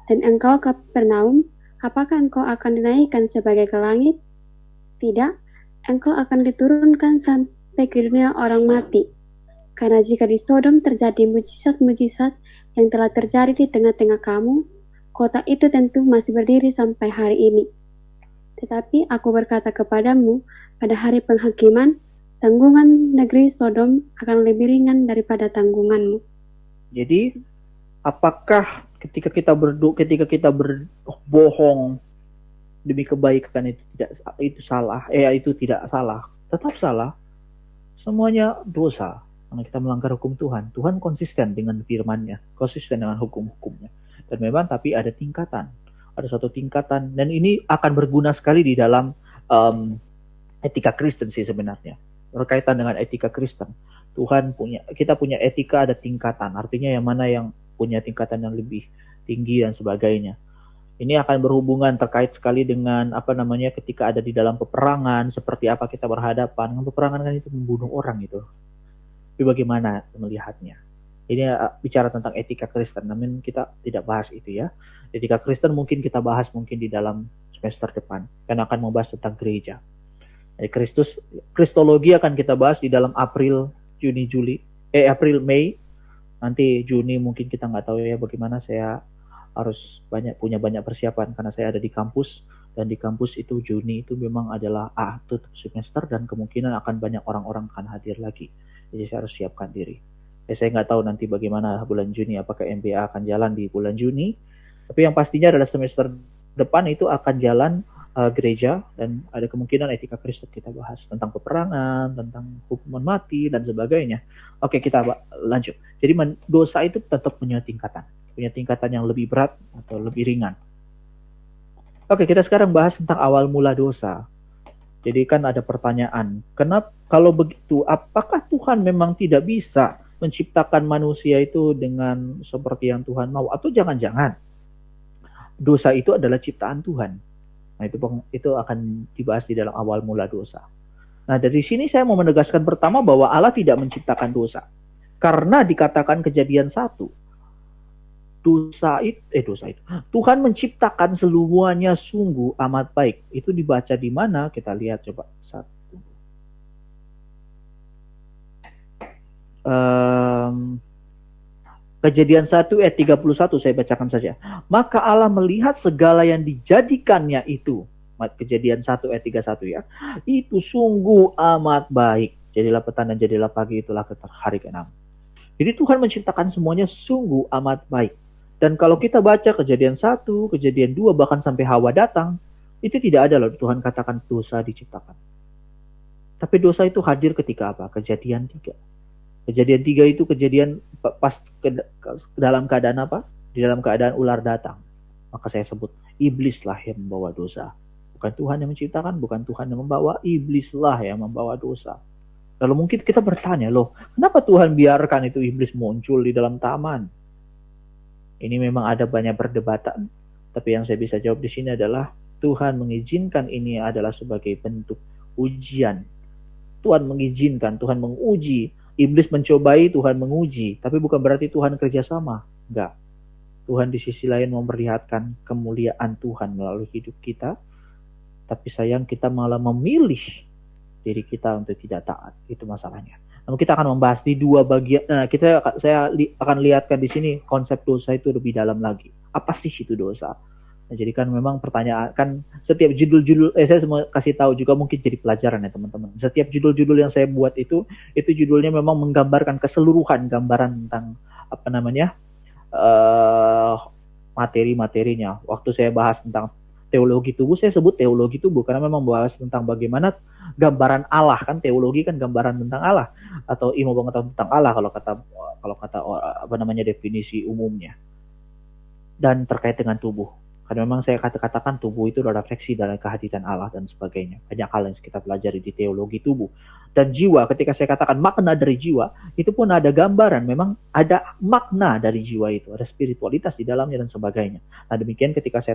Dan engkau Kapernaum, apakah engkau akan dinaikkan sebagai ke langit? Tidak, engkau akan diturunkan sampai ke dunia orang mati. Karena jika di Sodom terjadi mujizat-mujizat yang telah terjadi di tengah-tengah kamu, kota itu tentu masih berdiri sampai hari ini. Tetapi aku berkata kepadamu, pada hari penghakiman, tanggungan negeri Sodom akan lebih ringan daripada tanggunganmu. Jadi, apakah ketika kita berbohong demi kebaikan itu salah? Itu tidak salah. Tetap salah. Semuanya dosa. Karena kita melanggar hukum Tuhan. Tuhan konsisten dengan firman-Nya, konsisten dengan hukum-hukumnya. Dan memang tapi ada tingkatan. Ada suatu tingkatan, dan ini akan berguna sekali di dalam etika Kristen sih sebenarnya. Berkaitan dengan etika Kristen. Kita punya etika, ada tingkatan. Artinya yang mana yang punya tingkatan yang lebih tinggi dan sebagainya. Ini akan berhubungan terkait sekali dengan ketika ada di dalam peperangan, seperti apa kita berhadapan. Peperangan kan itu membunuh orang itu. Tapi bagaimana melihatnya? Ini bicara tentang etika Kristen, namun kita tidak bahas itu ya. Etika Kristen mungkin kita bahas di dalam semester depan, karena akan membahas tentang gereja. Jadi Kristologi akan kita bahas di dalam April, Mei. Nanti Juni mungkin kita nggak tahu ya bagaimana. Saya harus punya banyak persiapan karena saya ada di kampus, dan di kampus itu Juni itu memang adalah tutup semester, dan kemungkinan akan banyak orang-orang akan hadir lagi. Jadi saya harus siapkan diri. Saya nggak tahu nanti bagaimana bulan Juni, apakah MBA akan jalan di bulan Juni. Tapi yang pastinya adalah semester depan itu akan jalan gereja, dan ada kemungkinan etika Kristen kita bahas tentang peperangan, tentang hukuman mati dan sebagainya. Oke, kita lanjut. Jadi dosa itu tetap punya tingkatan yang lebih berat atau lebih ringan. Oke, kita sekarang bahas tentang awal mula dosa. Jadi kan ada pertanyaan, kenapa kalau begitu, apakah Tuhan memang tidak bisa menciptakan manusia itu dengan seperti yang Tuhan mau, atau jangan-jangan dosa itu adalah ciptaan Tuhan? Nah, itu akan dibahas di dalam awal mula dosa. Nah, dari sini saya mau menegaskan pertama bahwa Allah tidak menciptakan dosa. Karena dikatakan Kejadian 1, dosa itu Tuhan menciptakan semuanya sungguh amat baik. Itu dibaca di mana? Kita lihat coba satu. Kejadian 1 ayat 31 saya bacakan saja. Maka Allah melihat segala yang dijadikannya itu. Kejadian 1 ayat 31 ya. Itu sungguh amat baik. Jadilah petang dan jadilah pagi, itulah hari ke-6. Jadi Tuhan menciptakan semuanya sungguh amat baik. Dan kalau kita baca kejadian 1, kejadian 2, bahkan sampai Hawa datang, itu tidak ada loh Tuhan katakan dosa diciptakan. Tapi dosa itu hadir ketika apa? Kejadian 3. Kejadian 3 itu kejadian pas dalam keadaan apa? Di dalam keadaan ular datang. Maka saya sebut, iblislah yang membawa dosa. Bukan Tuhan yang menciptakan, bukan Tuhan yang membawa, iblislah yang membawa dosa. Lalu mungkin kita bertanya, loh, kenapa Tuhan biarkan itu iblis muncul di dalam taman? Ini memang ada banyak perdebatan, tapi yang saya bisa jawab di sini adalah Tuhan mengizinkan ini adalah sebagai bentuk ujian. Tuhan mengizinkan, Tuhan menguji. Iblis mencobai, Tuhan menguji. Tapi bukan berarti Tuhan kerjasama. Enggak. Tuhan di sisi lain memperlihatkan kemuliaan Tuhan melalui hidup kita. Tapi sayang kita malah memilih diri kita untuk tidak taat. Itu masalahnya. Namun kita akan membahas di dua bagian. Nah, saya akan lihatkan di sini konsep dosa itu lebih dalam lagi. Apa sih itu dosa? Nah, jadi kan memang pertanyaan kan setiap judul-judul saya semua kasih tahu juga mungkin jadi pelajaran ya teman-teman. Setiap judul-judul yang saya buat itu judulnya memang menggambarkan keseluruhan gambaran tentang apa namanya materi-materinya. Waktu saya bahas tentang teologi tubuh, saya sebut teologi tubuh karena memang membahas tentang bagaimana gambaran Allah, kan teologi kan gambaran tentang Allah atau ilmu pengetahuan tentang Allah kalau kata apa namanya definisi umumnya. Dan terkait dengan tubuh. Karena memang saya katakan tubuh itu adalah refleksi dari kehadiran Allah dan sebagainya. Banyak hal yang kita pelajari di teologi tubuh. Dan jiwa, ketika saya katakan makna dari jiwa, itu pun ada gambaran. Memang ada makna dari jiwa itu. Ada spiritualitas di dalamnya dan sebagainya. Nah demikian ketika saya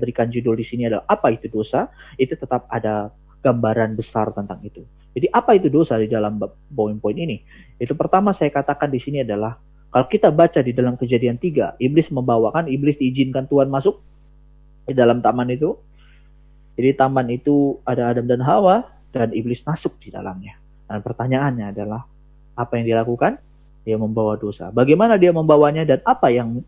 berikan judul di sini adalah apa itu dosa, itu tetap ada gambaran besar tentang itu. Jadi apa itu dosa di dalam poin-poin ini? Itu pertama saya katakan di sini adalah kalau kita baca di dalam Kejadian 3, iblis diizinkan Tuhan masuk di dalam taman itu. Jadi taman itu ada Adam dan Hawa dan iblis masuk di dalamnya. Dan pertanyaannya adalah apa yang dilakukan? Dia membawa dosa. Bagaimana dia membawanya dan apa yang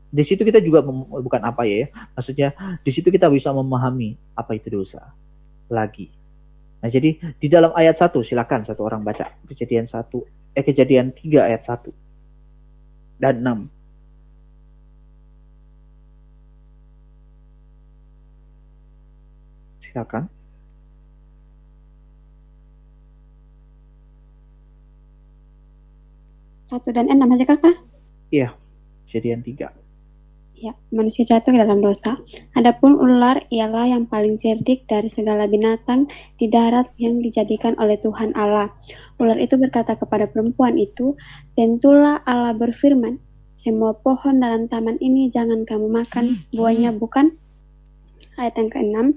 di situ kita juga bukan apa ya, maksudnya di situ kita bisa memahami apa itu dosa lagi. Nah, jadi di dalam ayat 1 silakan satu orang baca Kejadian 3 ayat 1 dan 6. Silakan. Satu dan 6 aja kakak? Iya, Kejadian 3. Ya, manusia jatuh ke dalam dosa. Adapun ular ialah yang paling cerdik dari segala binatang di darat yang dijadikan oleh Tuhan Allah. Ular itu berkata kepada perempuan itu, tentulah Allah berfirman, semua pohon dalam taman ini jangan kamu makan buahnya, bukan? Ayat yang ke-6,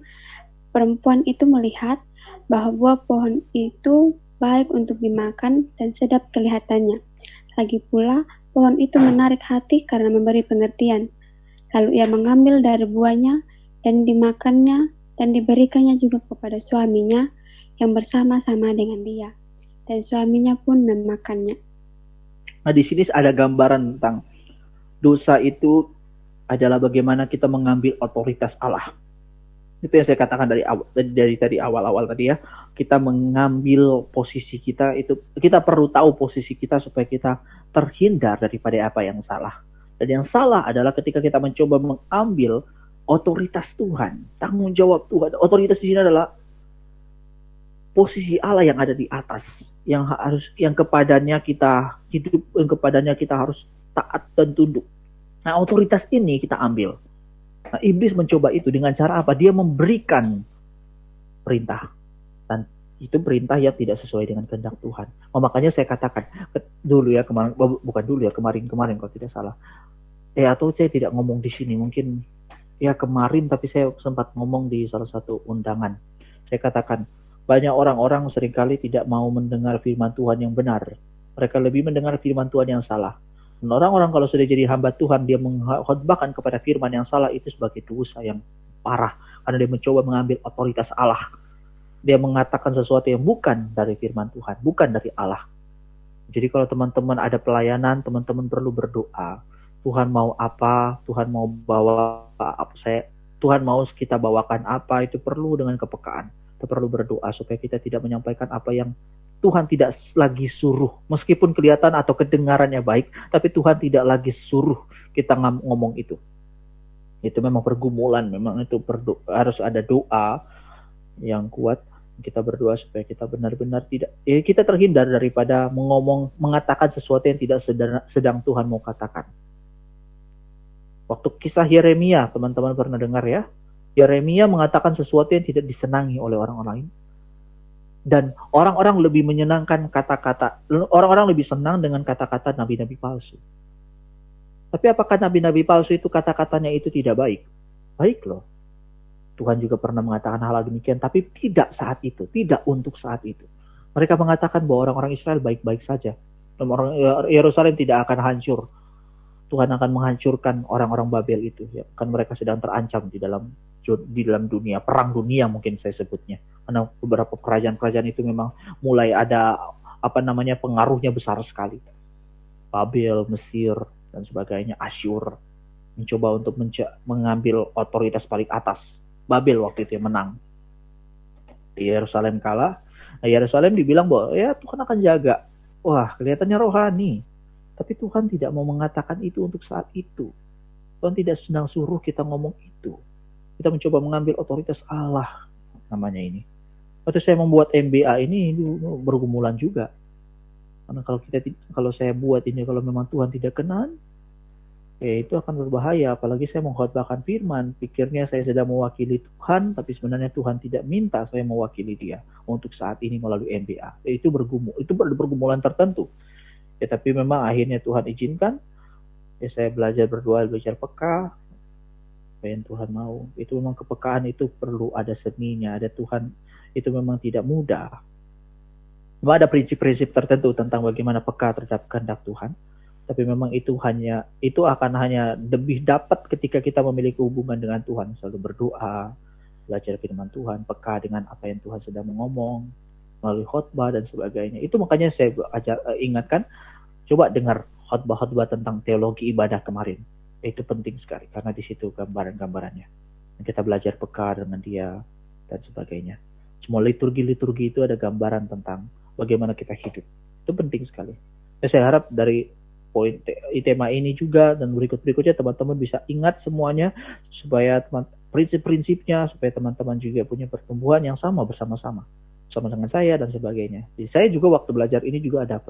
perempuan itu melihat bahwa buah pohon itu baik untuk dimakan dan sedap kelihatannya. Lagi pula, pohon itu menarik hati karena memberi pengertian. Lalu ia mengambil dari buahnya dan dimakannya dan diberikannya juga kepada suaminya yang bersama-sama dengan dia. Dan suaminya pun memakannya. Nah, di sini ada gambaran tentang dosa itu adalah bagaimana kita mengambil otoritas Allah. Itu yang saya katakan dari awal tadi ya. Kita mengambil posisi kita itu, kita perlu tahu posisi kita supaya kita terhindar daripada apa yang salah. Dan yang salah adalah ketika kita mencoba mengambil otoritas Tuhan, tanggung jawab Tuhan. Otoritas di sini adalah posisi Allah yang ada di atas, yang kepadanya kita hidup, yang kepadanya kita harus taat dan tunduk. Nah, otoritas ini kita ambil. Nah, iblis mencoba itu dengan cara apa? Dia memberikan perintah. Dan itu perintah yang tidak sesuai dengan kehendak Tuhan. Makanya saya katakan kemarin kalau tidak salah. Atau saya tidak ngomong di sini, mungkin ya kemarin, tapi saya sempat ngomong di salah satu undangan. Saya katakan, banyak orang-orang seringkali tidak mau mendengar firman Tuhan yang benar. Mereka lebih mendengar firman Tuhan yang salah. Dan orang-orang kalau sudah jadi hamba Tuhan, dia mengkhotbahkan kepada firman yang salah, itu sebagai dosa yang parah. Karena dia mencoba mengambil otoritas Allah. Dia mengatakan sesuatu yang bukan dari firman Tuhan, bukan dari Allah. Jadi kalau teman-teman ada pelayanan, teman-teman perlu berdoa. Tuhan mau apa? Tuhan mau bawa apa? Tuhan mau kita bawakan apa? Itu perlu dengan kepekaan. Kita perlu berdoa supaya kita tidak menyampaikan apa yang Tuhan tidak lagi suruh. Meskipun kelihatan atau kedengarannya baik, tapi Tuhan tidak lagi suruh kita ngomong itu. Itu memang pergumulan, memang itu harus ada doa yang kuat. Kita berdoa supaya kita benar-benar tidak, kita terhindar daripada mengatakan sesuatu yang tidak sedang Tuhan mau katakan. Waktu kisah Yeremia, teman-teman pernah dengar ya? Yeremia mengatakan sesuatu yang tidak disenangi oleh orang lain. Dan orang-orang lebih menyenangkan orang-orang lebih senang dengan kata-kata nabi-nabi palsu. Tapi apakah nabi-nabi palsu itu kata-katanya itu tidak baik? Baik loh. Tuhan juga pernah mengatakan hal demikian, tapi tidak saat itu, tidak untuk saat itu. Mereka mengatakan bahwa orang-orang Israel baik-baik saja. Orang Yerusalem tidak akan hancur. Tuhan akan menghancurkan orang-orang Babel itu. Ya. Kan mereka sedang terancam di dalam dunia, perang dunia mungkin saya sebutnya. Karena beberapa kerajaan-kerajaan itu memang mulai ada pengaruhnya besar sekali. Babel, Mesir, dan sebagainya, Asyur mencoba untuk mengambil otoritas paling atas. Babel waktu itu yang menang. Yerusalem kalah. Nah, Yerusalem dibilang bahwa ya Tuhan akan jaga. Wah, kelihatannya rohani. Tapi Tuhan tidak mau mengatakan itu untuk saat itu. Tuhan tidak sedang suruh kita ngomong itu. Kita mencoba mengambil otoritas Allah namanya ini. Waktu saya membuat MBA ini bergumulan juga. Karena kalau saya buat ini, kalau memang Tuhan tidak kenan, itu akan berbahaya. Apalagi saya mengkhotbahkan firman, pikirnya saya sedang mewakili Tuhan, tapi sebenarnya Tuhan tidak minta saya mewakili Dia untuk saat ini melalui MBA. Itu pergumulan tertentu. Ya, tapi memang akhirnya Tuhan izinkan. Ya, saya belajar berdoa, belajar peka. Apa yang Tuhan mau. Itu memang kepekaan itu perlu ada seninya, ada Tuhan. Itu memang tidak mudah. Memang ada prinsip-prinsip tertentu tentang bagaimana peka terhadap kehendak Tuhan. Tapi memang itu akan hanya lebih dapat ketika kita memiliki hubungan dengan Tuhan. Selalu berdoa, belajar firman Tuhan, peka dengan apa yang Tuhan sedang ngomong, melalui khotbah dan sebagainya. Itu makanya saya ingatkan, coba dengar khotbah-khotbah tentang teologi ibadah kemarin. Itu penting sekali, karena di situ gambaran-gambarannya. Kita belajar peka dengan Dia, dan sebagainya. Semua liturgi-liturgi itu ada gambaran tentang bagaimana kita hidup. Itu penting sekali. Saya harap dari poin tema ini juga dan berikut-berikutnya teman-teman bisa ingat semuanya, supaya prinsip-prinsipnya, supaya teman-teman juga punya pertumbuhan yang sama bersama-sama dengan saya dan sebagainya. Jadi saya juga waktu belajar ini juga ada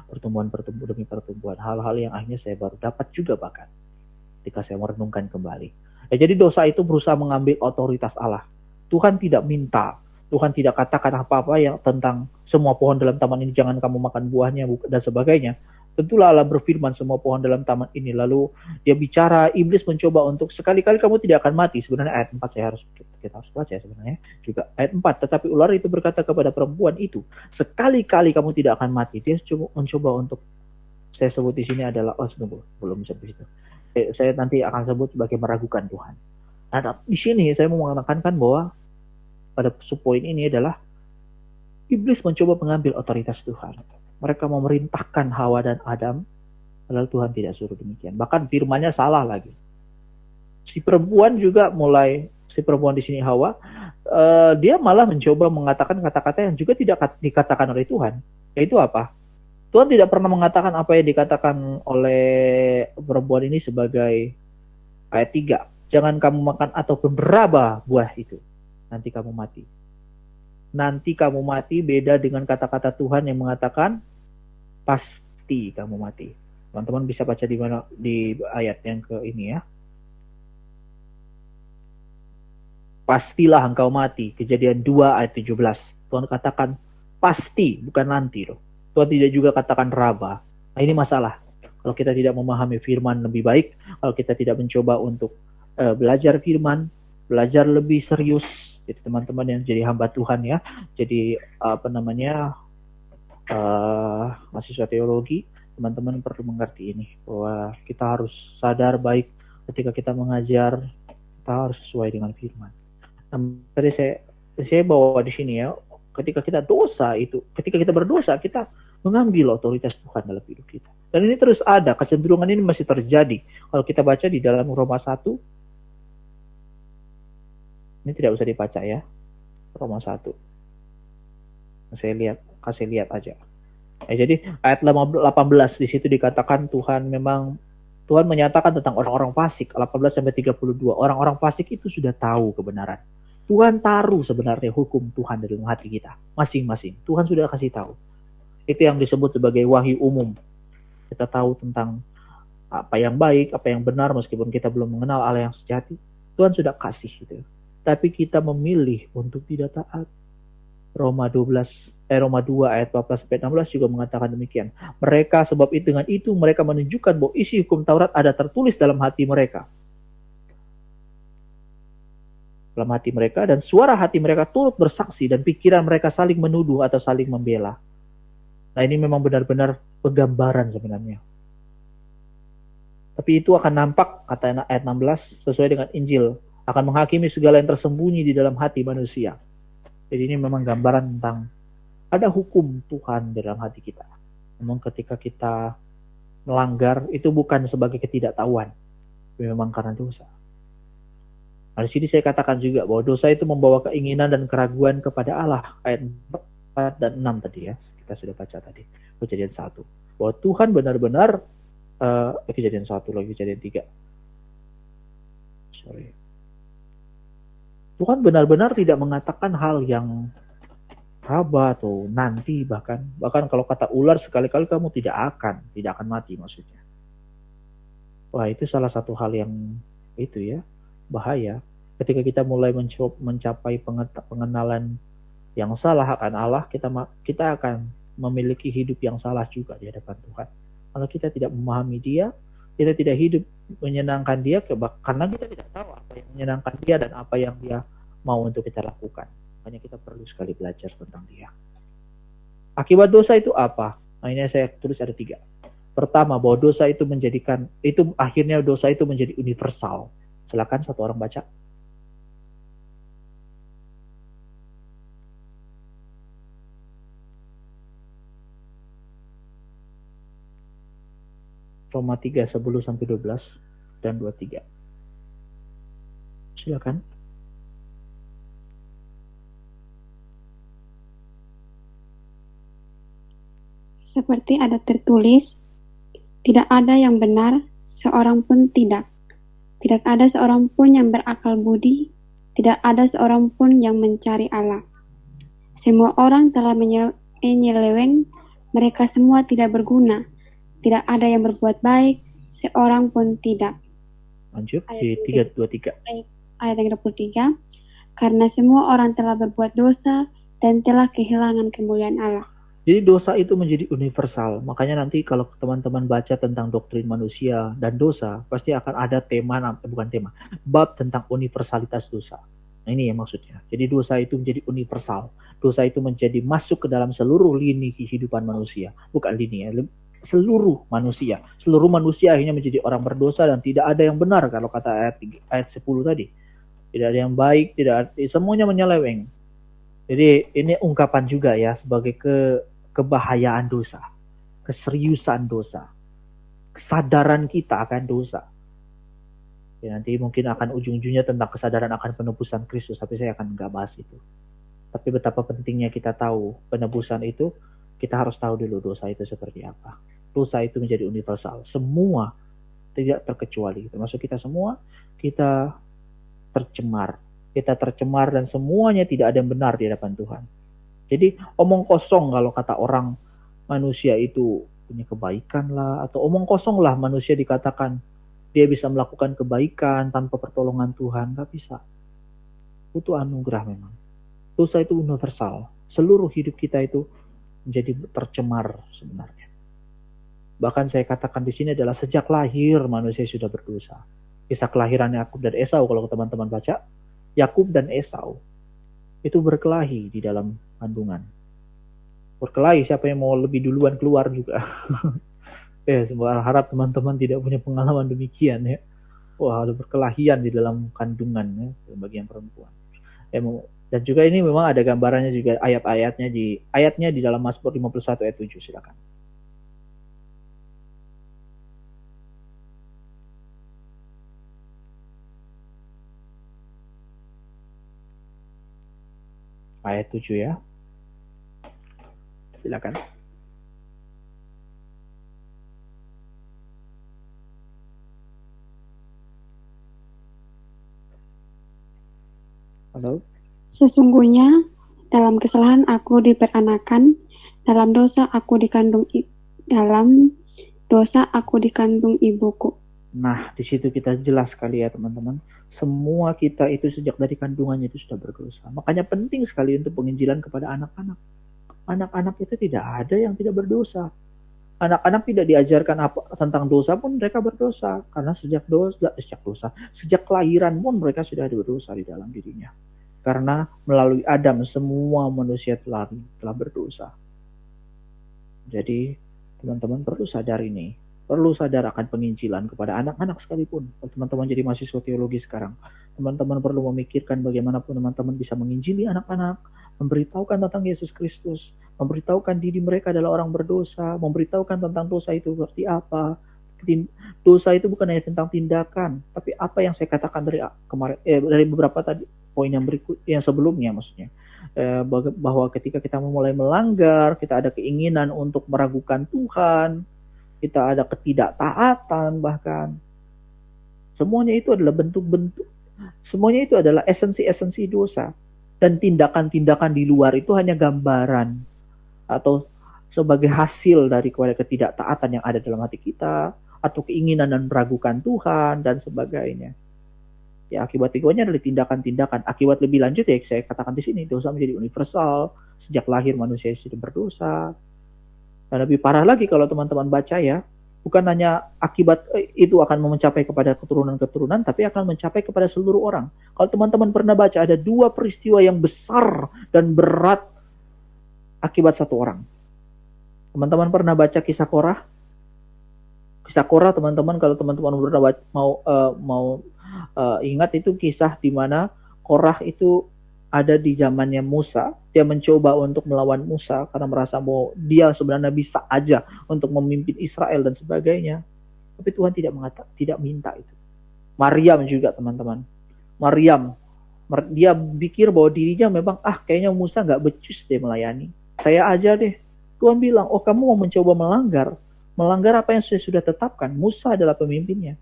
pertumbuhan demi pertumbuhan, hal-hal yang akhirnya saya baru dapat juga bahkan ketika saya merenungkan kembali. Jadi dosa itu berusaha mengambil otoritas Allah. Tuhan tidak minta, Tuhan tidak katakan apa-apa yang tentang semua pohon dalam taman ini jangan kamu makan buahnya dan sebagainya. Tentulah Allah berfirman semua pohon dalam taman ini. Lalu dia bicara, iblis mencoba untuk sekali-kali kamu tidak akan mati. Sebenarnya ayat 4 kita harus baca sebenarnya. Juga ayat 4, tetapi ular itu berkata kepada perempuan itu, sekali-kali kamu tidak akan mati. Dia mencoba untuk, saya sebut di sini adalah, belum sampai situ. Saya nanti akan sebut sebagai meragukan Tuhan. Nah, di sini saya mau menekankan bahwa pada subpoin ini adalah iblis mencoba mengambil otoritas Tuhan. Mereka memerintahkan Hawa dan Adam, lalu Tuhan tidak suruh demikian. Bahkan firman-Nya salah lagi. Si perempuan di sini Hawa, dia malah mencoba mengatakan kata-kata yang juga tidak dikatakan oleh Tuhan. Yaitu apa? Tuhan tidak pernah mengatakan apa yang dikatakan oleh perempuan ini sebagai ayat 3. Jangan kamu makan ataupun beraba buah itu. Nanti kamu mati. Nanti kamu mati beda dengan kata-kata Tuhan yang mengatakan pasti kamu mati. Teman-teman bisa baca di mana di ayat yang ke ini ya. Pastilah engkau mati. Kejadian 2 ayat 17. Tuhan katakan pasti, bukan nanti loh. Tuhan tidak juga katakan raba. Nah, ini masalah. Kalau kita tidak memahami firman lebih baik, kalau kita tidak mencoba untuk belajar firman, belajar lebih serius. Jadi teman-teman yang jadi hamba Tuhan ya, jadi mahasiswa teologi, teman-teman perlu mengerti ini, bahwa kita harus sadar baik ketika kita mengajar, kita harus sesuai dengan firman. Tadi saya bawa di sini ya, ketika kita berdosa, kita mengambil otoritas Tuhan dalam hidup kita. Dan ini terus ada, kecenderungan ini masih terjadi. Kalau kita baca di dalam Roma 1, ini tidak usah dibaca ya, Roma 1. Kasih lihat aja. Jadi ayat 18 di situ dikatakan Tuhan menyatakan tentang orang-orang fasik, 18-32. Orang-orang fasik itu sudah tahu kebenaran. Tuhan taruh sebenarnya hukum Tuhan dalam hati kita masing-masing. Tuhan sudah kasih tahu. Itu yang disebut sebagai wahyu umum. Kita tahu tentang apa yang baik, apa yang benar, meskipun kita belum mengenal Allah yang sejati. Tuhan sudah kasih gitu. Tapi kita memilih untuk tidak taat. Roma 2 ayat 14-16 juga mengatakan demikian. Sebab itu dengan itu mereka menunjukkan bahwa isi hukum Taurat ada tertulis dalam hati mereka. Dalam hati mereka, dan suara hati mereka turut bersaksi, dan pikiran mereka saling menuduh atau saling membela. Nah, ini memang benar-benar penggambaran sebenarnya. Tapi itu akan nampak, kata ayat 16, sesuai dengan Injil, akan menghakimi segala yang tersembunyi di dalam hati manusia. Jadi ini memang gambaran tentang ada hukum Tuhan dalam hati kita. Namun ketika kita melanggar, itu bukan sebagai ketidaktahuan, memang karena dosa. Nah, di sini saya katakan juga bahwa dosa itu membawa keinginan dan keraguan kepada Allah. Ayat 4 dan 6 tadi ya, kita sudah baca tadi. Kejadian 1. Bahwa Tuhan benar-benar, kejadian 1 lagi, kejadian 3. Tuhan benar-benar tidak mengatakan hal yang raba atau nanti, bahkan kalau kata ular sekali-kali kamu tidak akan mati maksudnya. Wah, itu salah satu hal yang itu ya, bahaya. Ketika kita mulai mencapai pengenalan yang salah akan Allah, kita akan memiliki hidup yang salah juga di hadapan Tuhan. Kalau kita tidak memahami Dia, kita tidak hidup menyenangkan Dia, karena kita tidak tahu apa yang menyenangkan Dia dan apa yang Dia mau untuk kita lakukan. Makanya kita perlu sekali belajar tentang Dia. Akibat dosa itu apa? Nah, ini saya tulis ada 3. Pertama, bahwa dosa itu akhirnya dosa itu menjadi universal. Silakan satu orang baca. Roma 3 10-12 dan 23. Silakan. Seperti ada tertulis, tidak ada yang benar, seorang pun tidak. Tidak ada seorang pun yang berakal budi, tidak ada seorang pun yang mencari Allah. Semua orang telah menyeleweng, mereka semua tidak berguna. Tidak ada yang berbuat baik, seorang pun tidak. Lanjut di 323. Ayat yang 23. Karena semua orang telah berbuat dosa dan telah kehilangan kemuliaan Allah. Jadi dosa itu menjadi universal. Makanya nanti kalau teman-teman baca tentang doktrin manusia dan dosa, pasti akan ada bab tentang universalitas dosa. Nah, ini yang maksudnya. Jadi dosa itu menjadi universal. Dosa itu menjadi masuk ke dalam seluruh lini kehidupan manusia. Bukan lini ya, seluruh manusia. Seluruh manusia akhirnya menjadi orang berdosa dan tidak ada yang benar, kalau kata ayat 10 tadi. Tidak ada yang baik, semuanya menyeleweng. Jadi ini ungkapan juga ya sebagai kebahayaan dosa, keseriusan dosa, kesadaran kita akan dosa. Ya, nanti mungkin akan ujung-ujungnya tentang kesadaran akan penebusan Kristus, tapi saya akan nggak bahas itu. Tapi betapa pentingnya kita tahu penebusan itu, kita harus tahu dulu dosa itu seperti apa. Dosa itu menjadi universal, semua tidak terkecuali, termasuk kita semua, kita tercemar dan semuanya tidak ada yang benar di hadapan Tuhan. Jadi omong kosong kalau kata orang manusia itu punya kebaikan lah, atau omong kosong lah manusia dikatakan dia bisa melakukan kebaikan tanpa pertolongan Tuhan. Gak bisa. Butuh anugerah memang. Dosa itu universal. Seluruh hidup kita itu menjadi tercemar sebenarnya. Bahkan saya katakan di sini adalah sejak lahir manusia sudah berdosa. Kisah kelahiran Yakub dan Esau kalau teman-teman baca, Yakub dan Esau itu berkelahi di dalam kandungan. Berkelahi siapa yang mau lebih duluan keluar juga. Semua harap teman-teman tidak punya pengalaman demikian ya. Wah, ada perkelahian di dalam kandungan ya, bagian perempuan. Dan juga ini memang ada gambarannya juga ayatnya di dalam Mazmur 51 ayat 7, silakan. Ayat 7 ya. Silakan. Halo. Sesungguhnya dalam kesalahan aku diperanakan, dalam dosa aku dikandung ibuku. Nah, di situ kita jelas sekali ya teman-teman. Semua kita itu sejak dari kandungannya itu sudah berdosa. Makanya penting sekali untuk penginjilan kepada anak-anak. Anak-anak itu tidak ada yang tidak berdosa. Anak-anak tidak diajarkan apa tentang dosa pun mereka berdosa. Karena sejak kelahiran pun mereka sudah ada berdosa di dalam dirinya. Karena melalui Adam semua manusia telah berdosa. Jadi teman-teman perlu sadar ini. Perlu sadar akan penginjilan kepada anak-anak sekalipun. Kalau teman-teman jadi mahasiswa teologi sekarang, teman-teman perlu memikirkan bagaimana teman-teman bisa menginjili anak-anak, memberitahukan tentang Yesus Kristus, memberitahukan diri mereka adalah orang berdosa, memberitahukan tentang dosa itu seperti apa. Dosa itu bukan hanya tentang tindakan, tapi apa yang saya katakan dari kemarin dari beberapa tadi poin yang sebelumnya maksudnya. Bahwa ketika kita mulai melanggar, kita ada keinginan untuk meragukan Tuhan, kita ada ketidaktaatan bahkan. Semuanya itu adalah bentuk-bentuk, semuanya itu adalah esensi-esensi dosa. Dan tindakan-tindakan di luar itu hanya gambaran atau sebagai hasil dari ketidaktaatan yang ada dalam hati kita, atau keinginan dan meragukan Tuhan, dan sebagainya. Ya, akibat tiganya adalah tindakan-tindakan. Akibat lebih lanjut ya saya katakan di sini, dosa menjadi universal. Sejak lahir manusia sudah berdosa. Dan lebih parah lagi kalau teman-teman baca ya, bukan hanya akibat itu akan mencapai kepada keturunan-keturunan, tapi akan mencapai kepada seluruh orang. Kalau teman-teman pernah baca, ada 2 peristiwa yang besar dan berat akibat satu orang. Teman-teman pernah baca kisah Korah? Kisah Korah teman-teman, kalau teman-teman pernah mau ingat, itu kisah di mana Korah itu ada di zamannya Musa. Dia mencoba untuk melawan Musa karena merasa bahwa dia sebenarnya bisa aja untuk memimpin Israel dan sebagainya. Tapi Tuhan tidak minta itu. Maryam juga teman-teman. Maryam, dia pikir bahwa dirinya memang kayaknya Musa nggak becus deh melayani. Saya aja deh. Tuhan bilang, oh kamu mau mencoba melanggar apa yang sudah tetapkan. Musa adalah pemimpinnya.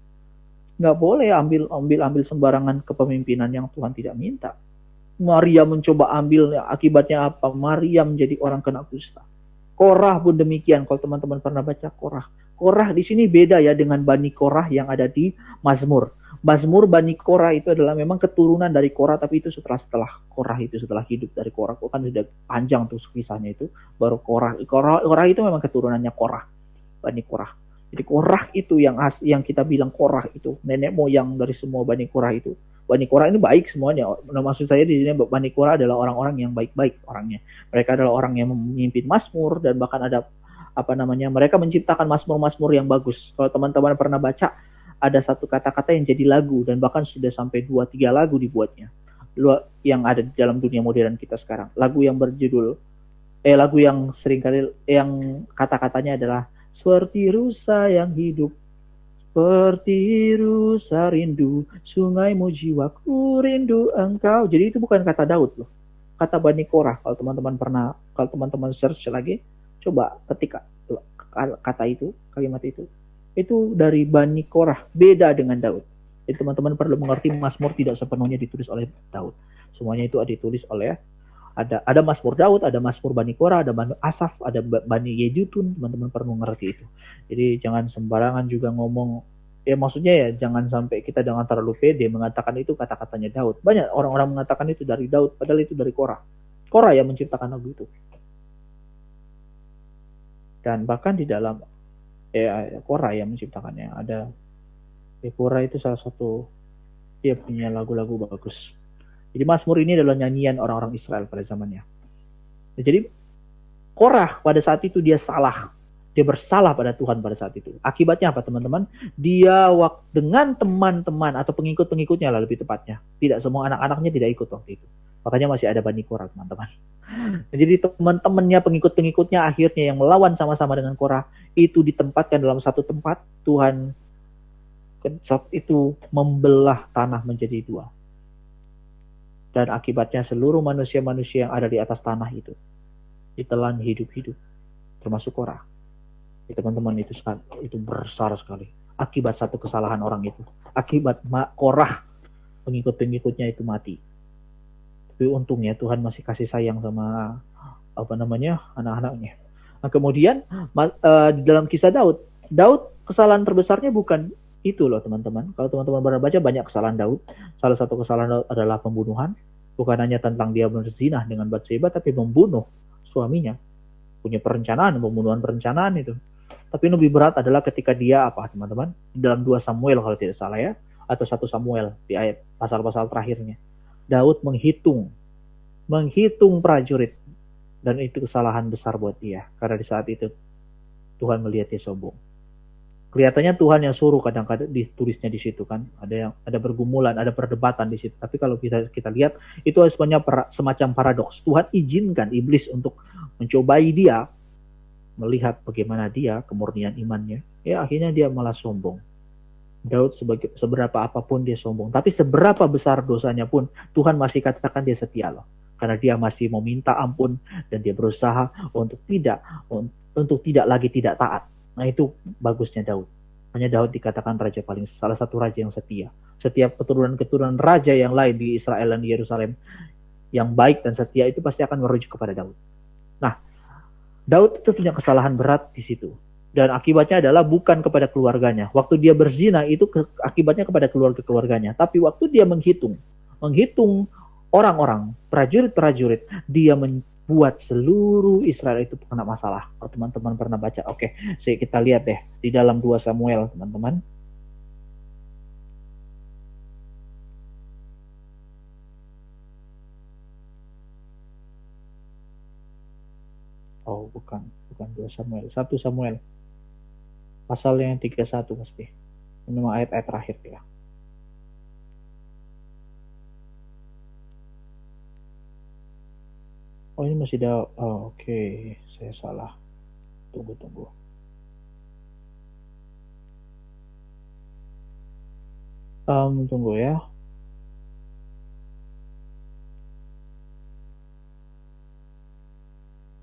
Nggak boleh ambil sembarangan kepemimpinan yang Tuhan tidak minta. Maria mencoba ambil, akibatnya apa? Maria menjadi orang kena kusta. Korah pun demikian. Kalau teman-teman pernah baca Korah. Korah di sini beda ya dengan Bani Korah yang ada di Mazmur. Mazmur Bani Korah itu adalah memang keturunan dari Korah, tapi itu setelah Korah itu setelah hidup dari Korah. Kan sudah panjang tuh kisahnya itu. Baru Korah itu memang keturunannya Korah, Bani Korah. Jadi Korah itu yang kita bilang Korah itu nenek moyang dari semua Bani Korah itu. Bani Korah ini baik semuanya. Maksud saya di sini Bani Korah adalah orang-orang yang baik-baik orangnya. Mereka adalah orang yang memimpin Mazmur, dan bahkan ada mereka menciptakan Mazmur-Mazmur yang bagus. Kalau teman-teman pernah baca, ada satu kata-kata yang jadi lagu, dan bahkan sudah sampai 2-3 lagu dibuatnya. Yang ada di dalam dunia modern kita sekarang. Lagu yang berjudul lagu yang seringkali yang kata-katanya adalah seperti rusa yang hidup, seperti rusa rindu, sungaimu jiwaku rindu engkau. Jadi itu bukan kata Daud loh, kata Bani Korah. Kalau teman-teman search lagi, coba ketika kata itu, kalimat itu dari Bani Korah, beda dengan Daud. Jadi teman-teman perlu mengerti, Mazmur tidak sepenuhnya ditulis oleh Daud. Semuanya itu ditulis oleh ada Mazmur Daud, ada Mazmur Bani Korah, ada Bani Asaf, ada Bani Yedutun. Teman-teman perlu mengerti itu. Jadi jangan sembarangan juga ngomong. Ya maksudnya ya jangan sampai kita dengan terlalu pede mengatakan itu kata-katanya Daud. Banyak orang-orang mengatakan itu dari Daud, padahal itu dari Korah. Korah yang menciptakan lagu itu. Dan bahkan di dalam Korah yang menciptakannya. Ada Korah itu salah satu, dia punya lagu-lagu bagus. Jadi Mazmur ini adalah nyanyian orang-orang Israel pada zamannya. Jadi Korah pada saat itu dia salah. Dia bersalah pada Tuhan pada saat itu. Akibatnya apa teman-teman? Dia dengan teman-teman atau pengikut-pengikutnya lah lebih tepatnya. Tidak semua anak-anaknya tidak ikut waktu itu. Makanya masih ada Bani Korah teman-teman. Jadi teman-temannya, pengikut-pengikutnya akhirnya yang melawan sama-sama dengan Korah itu ditempatkan dalam satu tempat. Tuhan saat itu membelah tanah menjadi dua. Dan akibatnya seluruh manusia-manusia yang ada di atas tanah itu ditelan hidup-hidup, termasuk Korah. Teman-teman, itu besar sekali akibat satu kesalahan orang itu, akibat Korah pengikut-pengikutnya itu mati. Tapi untungnya Tuhan masih kasih sayang sama anak-anaknya. Nah, kemudian di dalam kisah Daud kesalahan terbesarnya bukan itu loh teman-teman. Kalau teman-teman pernah baca banyak kesalahan Daud. Salah satu kesalahan Daud adalah pembunuhan. Bukan hanya tentang dia berzinah dengan Batsheba, tapi membunuh suaminya. Punya pembunuhan perencanaan itu. Tapi yang lebih berat adalah ketika dia teman-teman? Di dalam 2 Samuel kalau tidak salah ya, atau 1 Samuel di ayat pasal-pasal terakhirnya. Daud menghitung prajurit, dan itu kesalahan besar buat dia karena di saat itu Tuhan melihat dia sombong. Kelihatannya Tuhan yang suruh, kadang-kadang ditulisnya di situ kan, ada bergumulan, ada perdebatan di situ. Tapi kalau kita lihat itu sebenarnya semacam paradoks. Tuhan izinkan iblis untuk mencobai dia, melihat bagaimana dia kemurnian imannya. Ya akhirnya dia malah sombong. Daud seberapa apapun dia sombong, tapi seberapa besar dosanya pun Tuhan masih katakan dia setia loh. Karena dia masih meminta ampun dan dia berusaha untuk tidak lagi tidak taat. Nah itu bagusnya Daud. Hanya Daud dikatakan salah satu raja yang setia. Setiap keturunan-keturunan raja yang lain di Israel dan di Yerusalem yang baik dan setia itu pasti akan merujuk kepada Daud. Nah, Daud itu punya kesalahan berat di situ. Dan akibatnya adalah bukan kepada keluarganya. Waktu dia berzina itu akibatnya kepada keluarga-keluarganya. Tapi waktu dia menghitung orang-orang, prajurit-prajurit, dia membuat seluruh Israel itu kena masalah. Kalau teman-teman pernah baca, oke, kita lihat deh di dalam 2 Samuel, teman-teman. Oh, bukan 2 Samuel, 1 Samuel. Pasal yang 31 pasti. Ini memang ayat-ayat terakhir ya. Oh, ini masih ada. Oh, oke. Saya salah. Tunggu. Tunggu ya.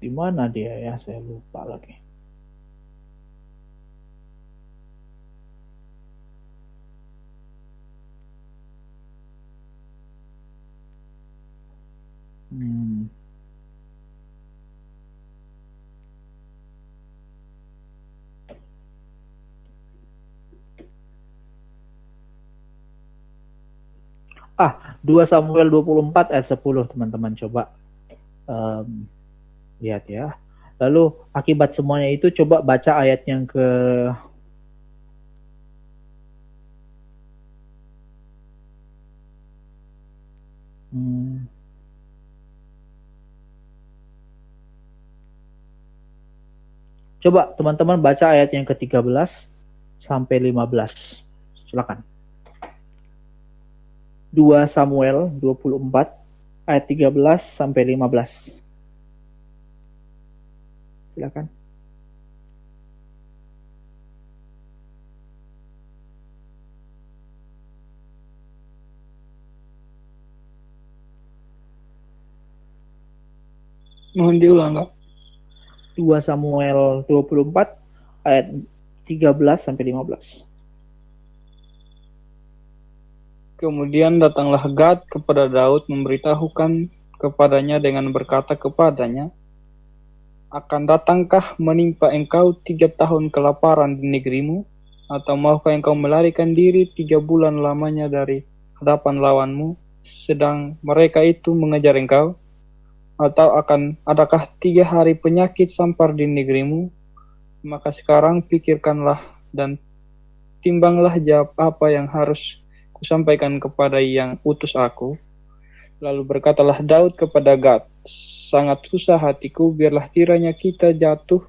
Di mana dia ya? Saya lupa lagi. Ah, 2 Samuel 24 ayat 10 teman-teman coba lihat ya. Lalu akibat semuanya itu coba baca ayat yang ke Coba teman-teman baca ayat yang ke-13 sampai 15. Silakan. 2 Samuel 24 ayat 13 sampai 15. Silakan. Mohon diulang, Kak. 2 Samuel 24 ayat 13 sampai 15. Kemudian datanglah Gad kepada Daud memberitahukan kepadanya dengan berkata kepadanya, akan datangkah menimpa engkau 3 tahun kelaparan di negerimu? Atau maukah engkau melarikan diri 3 bulan lamanya dari hadapan lawanmu, sedang mereka itu mengejar engkau? Atau adakah 3 hari penyakit sampar di negerimu? Maka sekarang pikirkanlah dan timbanglah jawab apa yang harus kusampaikan kepada yang utus aku. Lalu berkatalah Daud kepada Gad, sangat susah hatiku, biarlah kiranya kita jatuh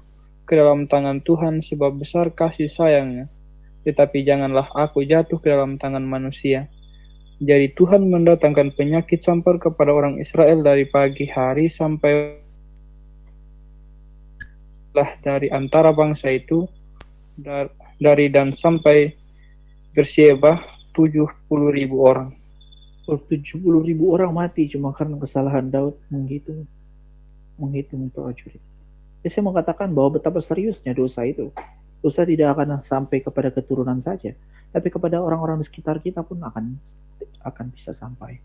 ke dalam tangan Tuhan sebab besar kasih sayang-Nya. Tetapi janganlah aku jatuh ke dalam tangan manusia. Jadi Tuhan mendatangkan penyakit sampar kepada orang Israel dari pagi hari sampai dari antara bangsa itu, dari Dan sampai Beersheba 70.000 orang. 70.000 orang mati cuma karena kesalahan Daud menghitung prajurit. Jadi saya mau katakan bahwa betapa seriusnya dosa itu. Dosa tidak akan sampai kepada keturunan saja, tapi kepada orang-orang di sekitar kita pun akan bisa sampai.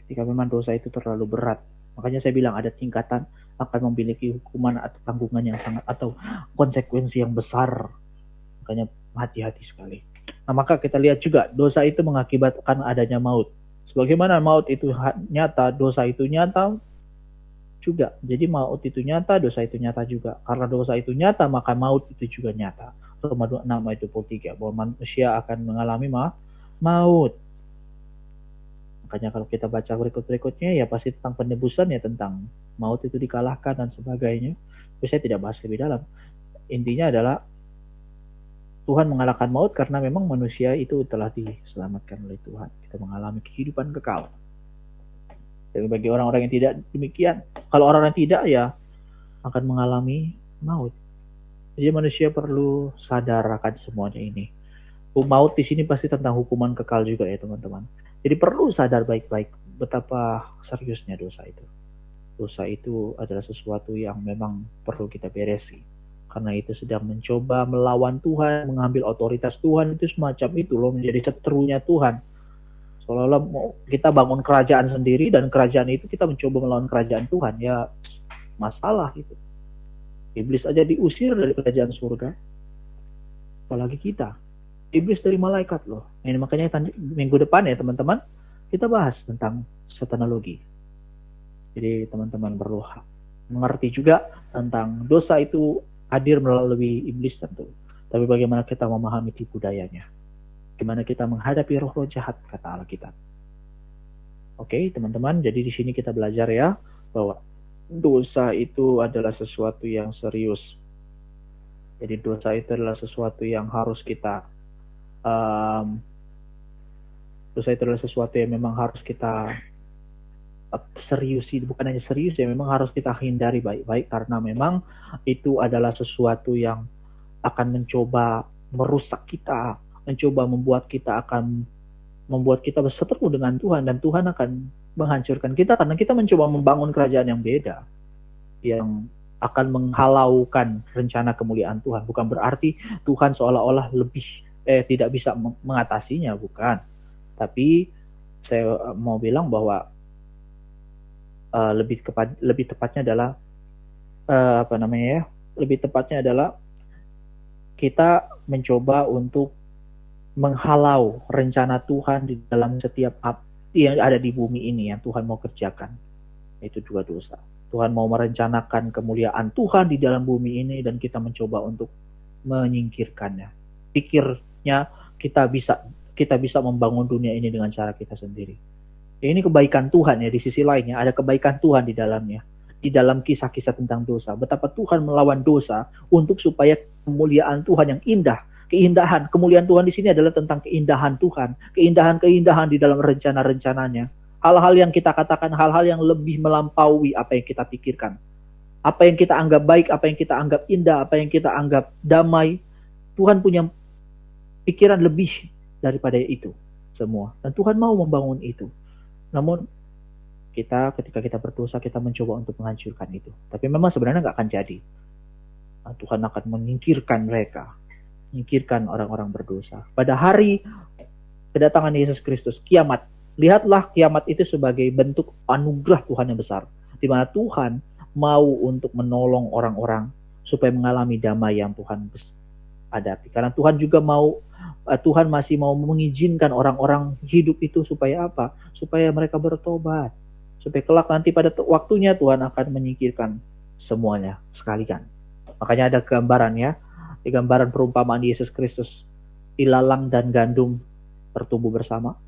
Ketika memang dosa itu terlalu berat. Makanya saya bilang ada tingkatan akan memiliki hukuman atau tanggungan yang sangat atau konsekuensi yang besar. Makanya hati-hati sekali. Nah, maka kita lihat juga dosa itu mengakibatkan adanya maut. Sebagaimana maut itu nyata, dosa itu nyata juga. Jadi maut itu nyata, dosa itu nyata juga. Karena dosa itu nyata, maka maut itu juga nyata. Roma 6 ayat 23 bahwa manusia akan mengalami maut. Makanya kalau kita baca berikut-berikutnya ya pasti tentang penebusan, ya tentang maut itu dikalahkan dan sebagainya. Tapi saya tidak bahas lebih dalam. Intinya adalah Tuhan mengalahkan maut karena memang manusia itu telah diselamatkan oleh Tuhan. Kita mengalami kehidupan kekal. Tapi bagi orang-orang yang tidak demikian, kalau orang-orang tidak ya akan mengalami maut. Jadi manusia perlu sadar akan semuanya ini. Maut di sini pasti tentang hukuman kekal juga ya teman-teman. Jadi perlu sadar baik-baik betapa seriusnya dosa itu. Dosa itu adalah sesuatu yang memang perlu kita beresi. Karena itu sedang mencoba melawan Tuhan, mengambil otoritas Tuhan, itu semacam itu loh, menjadi seterunya Tuhan. Seolah-olah kita bangun kerajaan sendiri dan kerajaan itu kita mencoba melawan kerajaan Tuhan. Ya masalah itu. Iblis aja diusir dari kerajaan surga. Apalagi kita. Iblis dari malaikat loh. Ini makanya minggu depan ya teman-teman, kita bahas tentang satanologi. Jadi teman-teman perlu mengerti juga tentang dosa itu hadir melalui iblis tentu. Tapi bagaimana kita memahami tipu dayanya. Gimana kita menghadapi roh-roh jahat, kata Alkitab. Oke, teman-teman, jadi di sini kita belajar ya bahwa dosa itu adalah sesuatu yang serius. Jadi dosa itu adalah sesuatu yang harus kita dosa itu adalah sesuatu yang memang harus kita seriusi, bukan hanya serius ya, memang harus kita hindari baik-baik karena memang itu adalah sesuatu yang akan mencoba merusak kita, mencoba membuat kita berseteru dengan Tuhan, dan Tuhan akan menghancurkan kita karena kita mencoba membangun kerajaan yang beda, yang akan menghalaukan rencana kemuliaan Tuhan. Bukan berarti Tuhan seolah-olah tidak bisa mengatasinya, bukan. Tapi saya mau bilang bahwa lebih tepatnya adalah lebih tepatnya adalah kita mencoba untuk menghalau rencana Tuhan di dalam setiap yang ada di bumi ini yang Tuhan mau kerjakan. Itu juga dosa. Tuhan mau merencanakan kemuliaan Tuhan di dalam bumi ini dan kita mencoba untuk menyingkirkannya. Pikirnya kita bisa membangun dunia ini dengan cara kita sendiri. Ini kebaikan Tuhan ya, di sisi lainnya ada kebaikan Tuhan di dalamnya. Di dalam kisah-kisah tentang dosa, betapa Tuhan melawan dosa untuk supaya kemuliaan Tuhan yang indah, kemuliaan Tuhan di sini adalah tentang keindahan Tuhan, keindahan di dalam rencana-rencananya. Hal-hal yang kita katakan, hal-hal yang lebih melampaui apa yang kita pikirkan. Apa yang kita anggap baik, apa yang kita anggap indah, apa yang kita anggap damai. Tuhan punya pikiran lebih daripada itu semua. Dan Tuhan mau membangun itu. Namun ketika kita berdosa, kita mencoba untuk menghancurkan itu. Tapi memang sebenarnya nggak akan jadi. Nah, Tuhan akan menyingkirkan mereka. Menyingkirkan orang-orang berdosa. Pada hari kedatangan Yesus Kristus, kiamat. Lihatlah kiamat itu sebagai bentuk anugerah Tuhan yang besar. Di mana Tuhan mau untuk menolong orang-orang supaya mengalami damai yang Tuhan hadapi. Karena Tuhan juga Tuhan masih mau mengizinkan orang-orang hidup itu supaya apa? Supaya mereka bertobat. Supaya kelak nanti pada waktunya Tuhan akan menyingkirkan semuanya sekalian. Makanya ada gambaran ya. Di gambaran perumpamaan Yesus Kristus. Ilalang dan gandum bertumbuh bersama.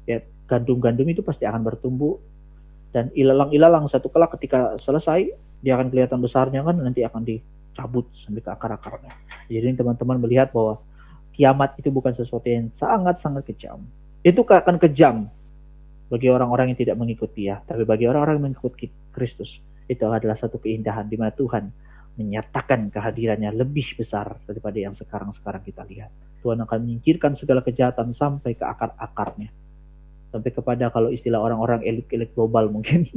Ya, gandum-gandum itu pasti akan bertumbuh. Dan ilalang-ilalang satu kelak ketika selesai, dia akan kelihatan besarnya kan, nanti akan cabut sampai ke akar-akarnya. Jadi teman-teman melihat bahwa kiamat itu bukan sesuatu yang sangat-sangat kejam. Itu akan kejam bagi orang-orang yang tidak mengikuti Dia, tapi bagi orang-orang yang mengikuti Kristus, itu adalah satu keindahan di mana Tuhan menyatakan kehadirannya lebih besar daripada yang sekarang-sekarang kita lihat. Tuhan akan menyingkirkan segala kejahatan sampai ke akar-akarnya. Sampai kepada, kalau istilah orang-orang, elit-elit global mungkin.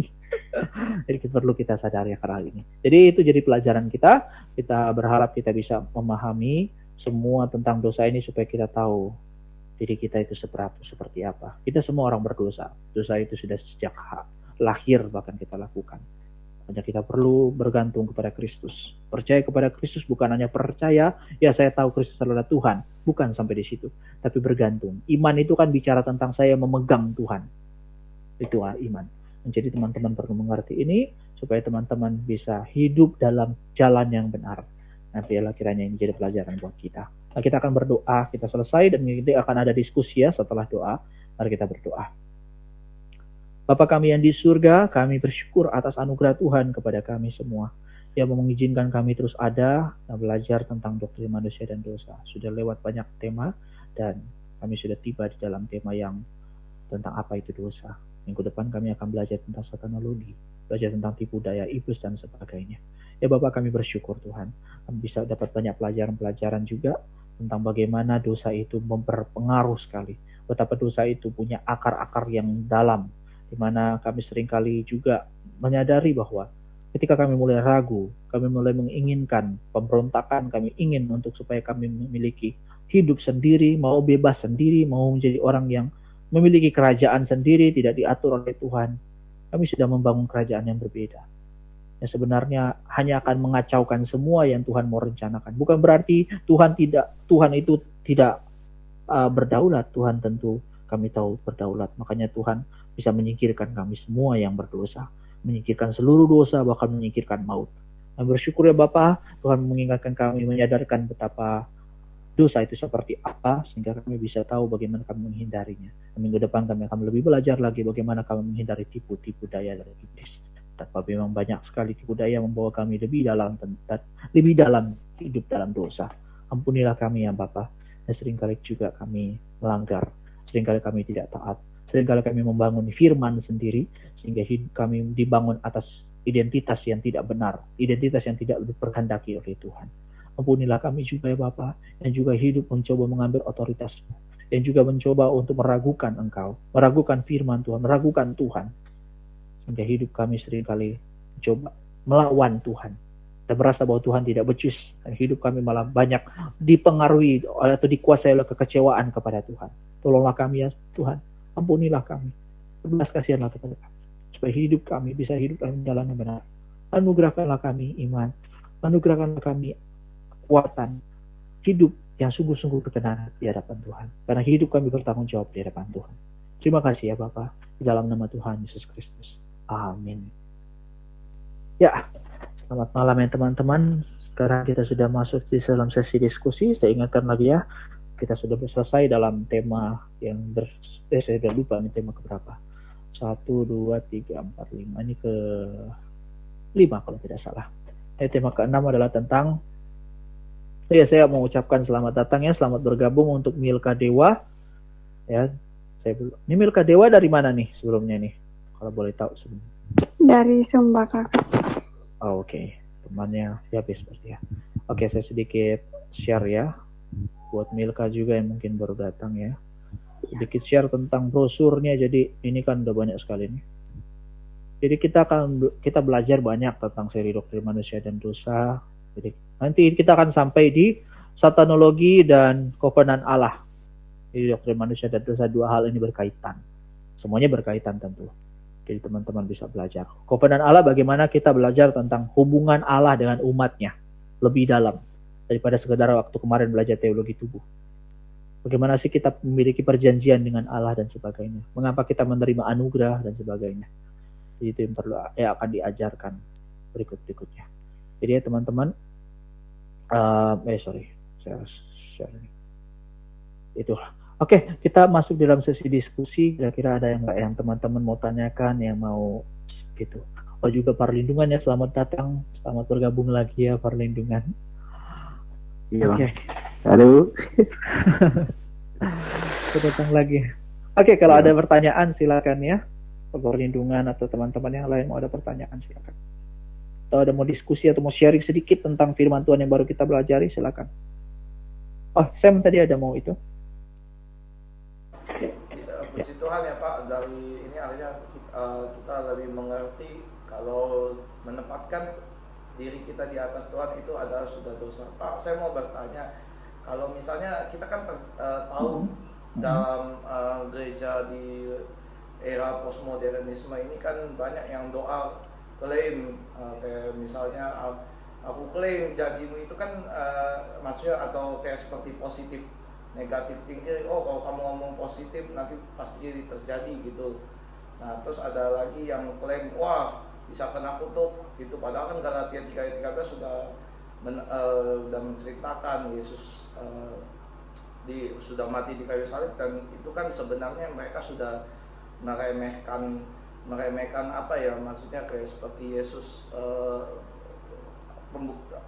Jadi perlu kita sadari akan hal ini. Jadi itu jadi pelajaran kita. Kita berharap kita bisa memahami semua tentang dosa ini supaya kita tahu diri kita itu seperti apa. Kita semua orang berdosa. Dosa itu sudah sejak lahir bahkan kita lakukan. Hanya kita perlu bergantung kepada Kristus. Percaya kepada Kristus bukan hanya percaya, ya saya tahu Kristus adalah Tuhan. Bukan sampai di situ. Tapi bergantung. Iman itu kan bicara tentang saya memegang Tuhan. Itu iman. Jadi teman-teman perlu mengerti ini supaya teman-teman bisa hidup dalam jalan yang benar. Nah, biarlah kiranya ini menjadi pelajaran buat kita. Nah, kita akan berdoa, kita selesai dan nanti akan ada diskusi ya setelah doa. Mari kita berdoa. Bapa kami yang di surga, kami bersyukur atas anugerah Tuhan kepada kami semua yang mengizinkan kami terus ada dan belajar tentang doktrin manusia dan dosa. Sudah lewat banyak tema dan kami sudah tiba di dalam tema yang tentang apa itu dosa. Minggu depan kami akan belajar tentang satanologi, belajar tentang tipu daya iblis dan sebagainya. Ya Bapak, kami bersyukur Tuhan, kami bisa dapat banyak pelajaran-pelajaran juga tentang bagaimana dosa itu berpengaruh sekali. Betapa dosa itu punya akar-akar yang dalam, di mana kami seringkali juga menyadari bahwa ketika kami mulai ragu, kami mulai menginginkan pemberontakan, kami ingin untuk supaya kami memiliki hidup sendiri, mau bebas sendiri, mau menjadi orang yang memiliki kerajaan sendiri, tidak diatur oleh Tuhan. Kami sudah membangun kerajaan yang berbeda. Yang sebenarnya hanya akan mengacaukan semua yang Tuhan mau rencanakan. Bukan berarti Tuhan itu tidak berdaulat. Tuhan tentu kami tahu berdaulat. Makanya Tuhan bisa menyingkirkan kami semua yang berdosa. Menyingkirkan seluruh dosa, bahkan menyingkirkan maut. Dan bersyukur ya Bapa, Tuhan mengingatkan kami, menyadarkan betapa dosa itu seperti apa, sehingga kami bisa tahu bagaimana kami menghindarinya. Minggu depan kami akan lebih belajar lagi bagaimana kami menghindari tipu-tipu daya dari iblis. Tapi memang banyak sekali tipu daya membawa kami lebih dalam hidup dalam dosa. Ampunilah kami ya Bapa. Dan seringkali juga kami melanggar, seringkali kami tidak taat, seringkali kami membangun firman sendiri, sehingga hidup kami dibangun atas identitas yang tidak benar, identitas yang tidak diperkehendaki oleh Tuhan. Ampunilah kami juga ya Bapa, yang juga hidup mencoba mengambil otoritas-Mu, yang juga mencoba untuk meragukan Engkau, meragukan firman Tuhan, meragukan Tuhan, sehingga hidup kami seringkali mencoba melawan Tuhan, dan merasa bahwa Tuhan tidak becus, dan hidup kami malah banyak dipengaruhi atau dikuasai oleh kekecewaan kepada Tuhan. Tolonglah kami ya Tuhan, ampunilah kami, belas kasihanlah kepada kami, supaya hidup kami bisa hidup dalam jalan yang benar. Anugerahkanlah kami iman, anugerahkanlah kami kekuatan hidup yang sungguh-sungguh berkenan di hadapan Tuhan, karena hidup kami bertanggung jawab di hadapan Tuhan. Terima kasih ya Bapa, di dalam nama Tuhan Yesus Kristus. Amin. Ya, selamat malam ya teman-teman. Sekarang kita sudah masuk di dalam sesi diskusi. Saya ingatkan lagi ya, kita sudah selesai dalam tema yang saya sudah lupa nih tema keberapa. 1, 2, 3, 4, 5. Ini ke 5 kalau tidak salah. Tema ke-6 adalah tentang, ya saya mau ucapkan selamat datang ya, selamat bergabung untuk Milka Dewa. Ya, ini Milka Dewa dari mana nih sebelumnya nih? Kalau boleh tahu sebelumnya. Dari Sumba Kakak. Oh, oke. Temannya ya berarti ya. Oke, saya sedikit share ya buat Milka juga yang mungkin baru datang ya. Sedikit share tentang brosurnya. Jadi ini kan udah banyak sekali nih. Jadi kita belajar banyak tentang seri doktrin manusia dan dosa. Jadi nanti kita akan sampai di satanologi dan kovenan Allah. Jadi doktrin manusia dan dosa, dua hal ini berkaitan. Semuanya berkaitan tentu. Jadi teman-teman bisa belajar. Kovenan Allah, bagaimana kita belajar tentang hubungan Allah dengan umatnya lebih dalam daripada sekedar waktu kemarin belajar teologi tubuh. Bagaimana sih kita memiliki perjanjian dengan Allah dan sebagainya. Mengapa kita menerima anugerah dan sebagainya. Jadi itu yang perlu akan diajarkan berikut-berikutnya. Jadi ya teman-teman, saya share ini. Itulah. Oke, kita masuk dalam sesi diskusi. Kira-kira ada yang teman-teman mau tanyakan, yang mau gitu. Oh juga perlindungan ya, selamat datang, selamat bergabung lagi ya perlindungan. Iya bang. Oke, Halo. kita datang lagi. Oke, kalau ada pertanyaan silakan ya. Perlindungan atau teman-teman yang lain mau ada pertanyaan silakan. Atau ada mau diskusi atau mau sharing sedikit tentang firman Tuhan yang baru kita pelajari silakan. Oh, Sam tadi ada mau itu. Puji Tuhan ya Pak, dari ini akhirnya kita lebih mengerti kalau menempatkan diri kita di atas Tuhan itu adalah sudah dosa. Pak, saya mau bertanya, kalau misalnya kita kan tahu dalam gereja di era postmodernisme ini kan banyak yang doa klaim, kayak misalnya aku klaim janjimu itu kan maksudnya, atau kayak seperti positif negatif thinking, oh kalau kamu ngomong positif nanti pasti jadi terjadi gitu. Nah terus ada lagi yang klaim, wah bisa kena kutuk gitu, padahal kan Galatia 3:13 sudah menceritakan Yesus sudah mati di kayu salib, dan itu kan sebenarnya mereka sudah meremehkan apa ya, maksudnya kayak seperti Yesus